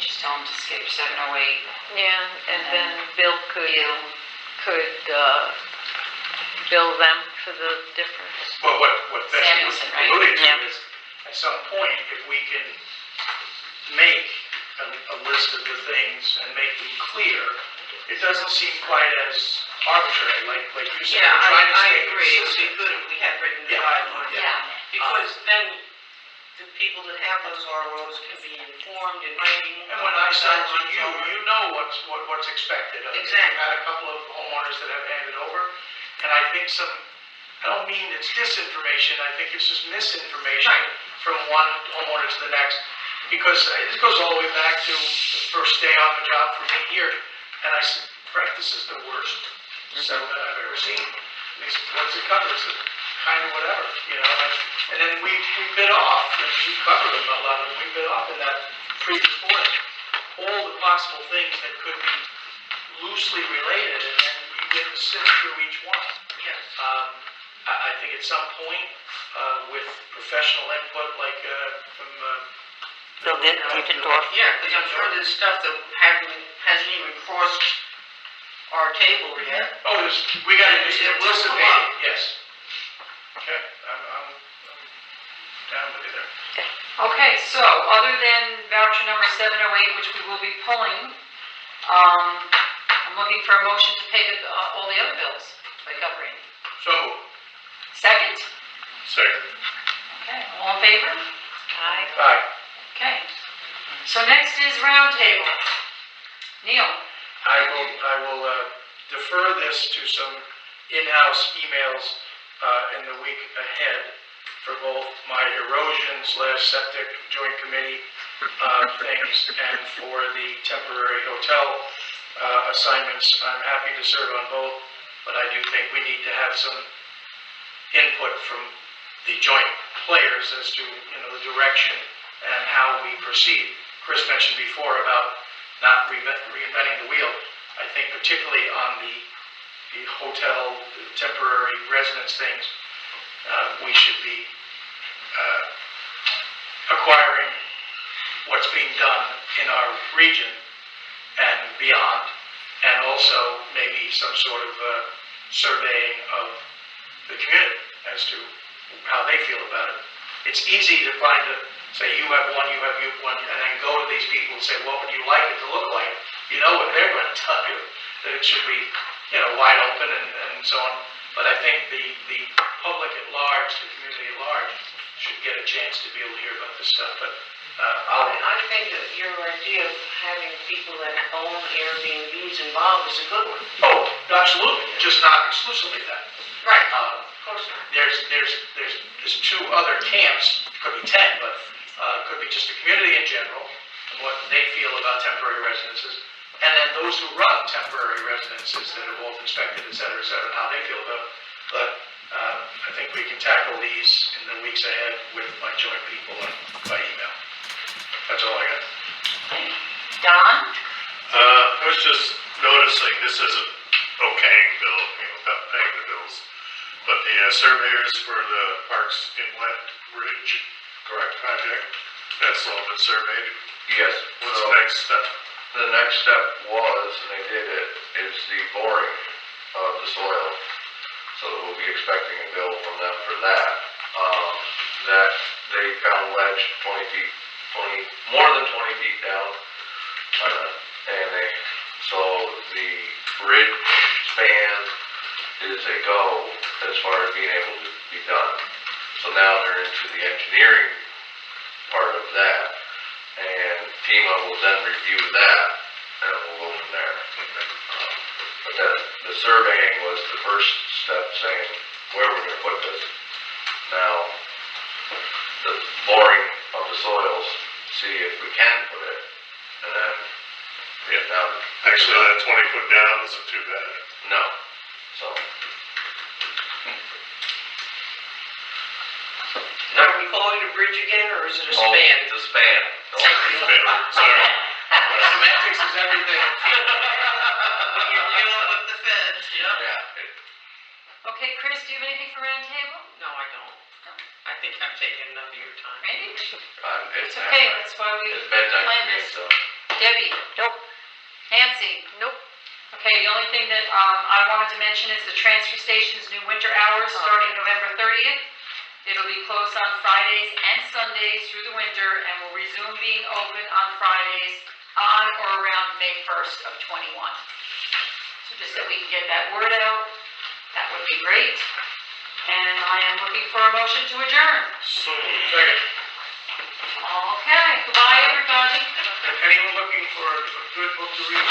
Just tell them to skip 708. Yeah, and then Bill could bill them for the difference. Well, what Betsy was Samuelson, right? alluding to Yeah. is, at some point, if we can make a list of the things and make them clear, it doesn't seem quite as arbitrary, like you said. Yeah, We're trying to I stay agree. It would be consistent. good if we had written Yeah. guidelines. Yeah. Because then the people that have those ROs can be informed in writing. And when I say to you, you know what's expected of you. Exactly. We've had a couple of homeowners that have handed over, and I think I don't mean it's disinformation, I think it's just misinformation Right. from one homeowner to the next. Because this goes all the way back to the first day on the job for me here, and I said, Frank, this is the worst settlement I've ever seen. And he said, what does it cover? It's kind of whatever, and then we bit off, and we covered them, a lot of them, we bit off in that previous board, all the possible things that could be loosely related, and then you get to sift through each one. Yes. I think at some point, with professional input, like from Bill Diefendorf. Yeah, because I'm sure there's stuff that hasn't even crossed our table yet. oh, we got to And just it will come anticipate up. it, yes. Okay, I'm down with you there. Okay, so other than voucher number 708, which we will be pulling, I'm looking for a motion to pay all the other bills. Wake up, Randy. So moved. Second? Second. Okay, all in favor? Aye. Aye. Okay. So next is roundtable. Neil? I will defer this to some in-house emails in the week ahead for both my erosion/septic joint committee things and for the temporary hotel assignments. I'm happy to serve on both, but I do think we need to have some input from the joint players as to, the direction and how we proceed. Chris mentioned before about not reinventing the wheel. I think particularly on the hotel, temporary residence things, we should be acquiring what's being done in our region and beyond, and also maybe some sort of surveying of the community as to how they feel about it. It's easy to say you have one, and then go to these people and say, what would you like it to look like? You know what they're going to tell you, that it should be, wide open and so on. But I think the public at large, the community at large, should get a chance to be able to hear about this stuff. But I think that your idea of having people that own Airbnbs involved is a good one. oh, absolutely, just not exclusively that. Right. Of course not. There's two other camps, could be 10, but could be just the community in general and what they feel about temporary residences, and then those who run temporary residences that are both inspected, et cetera, and how they feel about it. But I think we can tackle these in the weeks ahead with my joint people and by email. That's all I got. Don? I was just noticing, this isn't okaying bill, without paying the bills, but the surveyors for the Parks Inlet Bridge, correct, project, that's all been surveyed. Yes. What's So the next step? the next step was, and they did it, is the boring of the soil. So we'll be expecting a bill from them for that. That they found ledge more than 20 feet down. And so the bridge span is a go as far as being able to be done. So now they're into the engineering part of that, and FEMA will then review that, and we'll go from there. But the surveying was the first step, saying where we're going to put this. Now, the boring of the soils, see if we can put it, and then get down. Actually, that 20-foot down isn't too bad. No, so. Now, are we calling it a bridge again, or is it a Oh, span? it's a span. Sorry. Semantics is everything. When you're dealing with the feds, Yeah, Okay, Chris, do you have anything for roundtable? No, I don't. I think I'm taking enough of your time. Randy? it's It's okay, that's why we It's bedtime for planned me, this. so. Debbie? Nope. Nancy? Nope. Okay, the only thing that I wanted to mention is the transfer station's new winter hours starting November 30th. It'll be closed on Fridays and Sundays through the winter and will resume being open on Fridays on or around May 1st of '21. So just that we can get that word out, that would be great. And I am looking for a motion to adjourn. So, Second. Okay, goodbye, everybody. Anyone looking for a good book to read,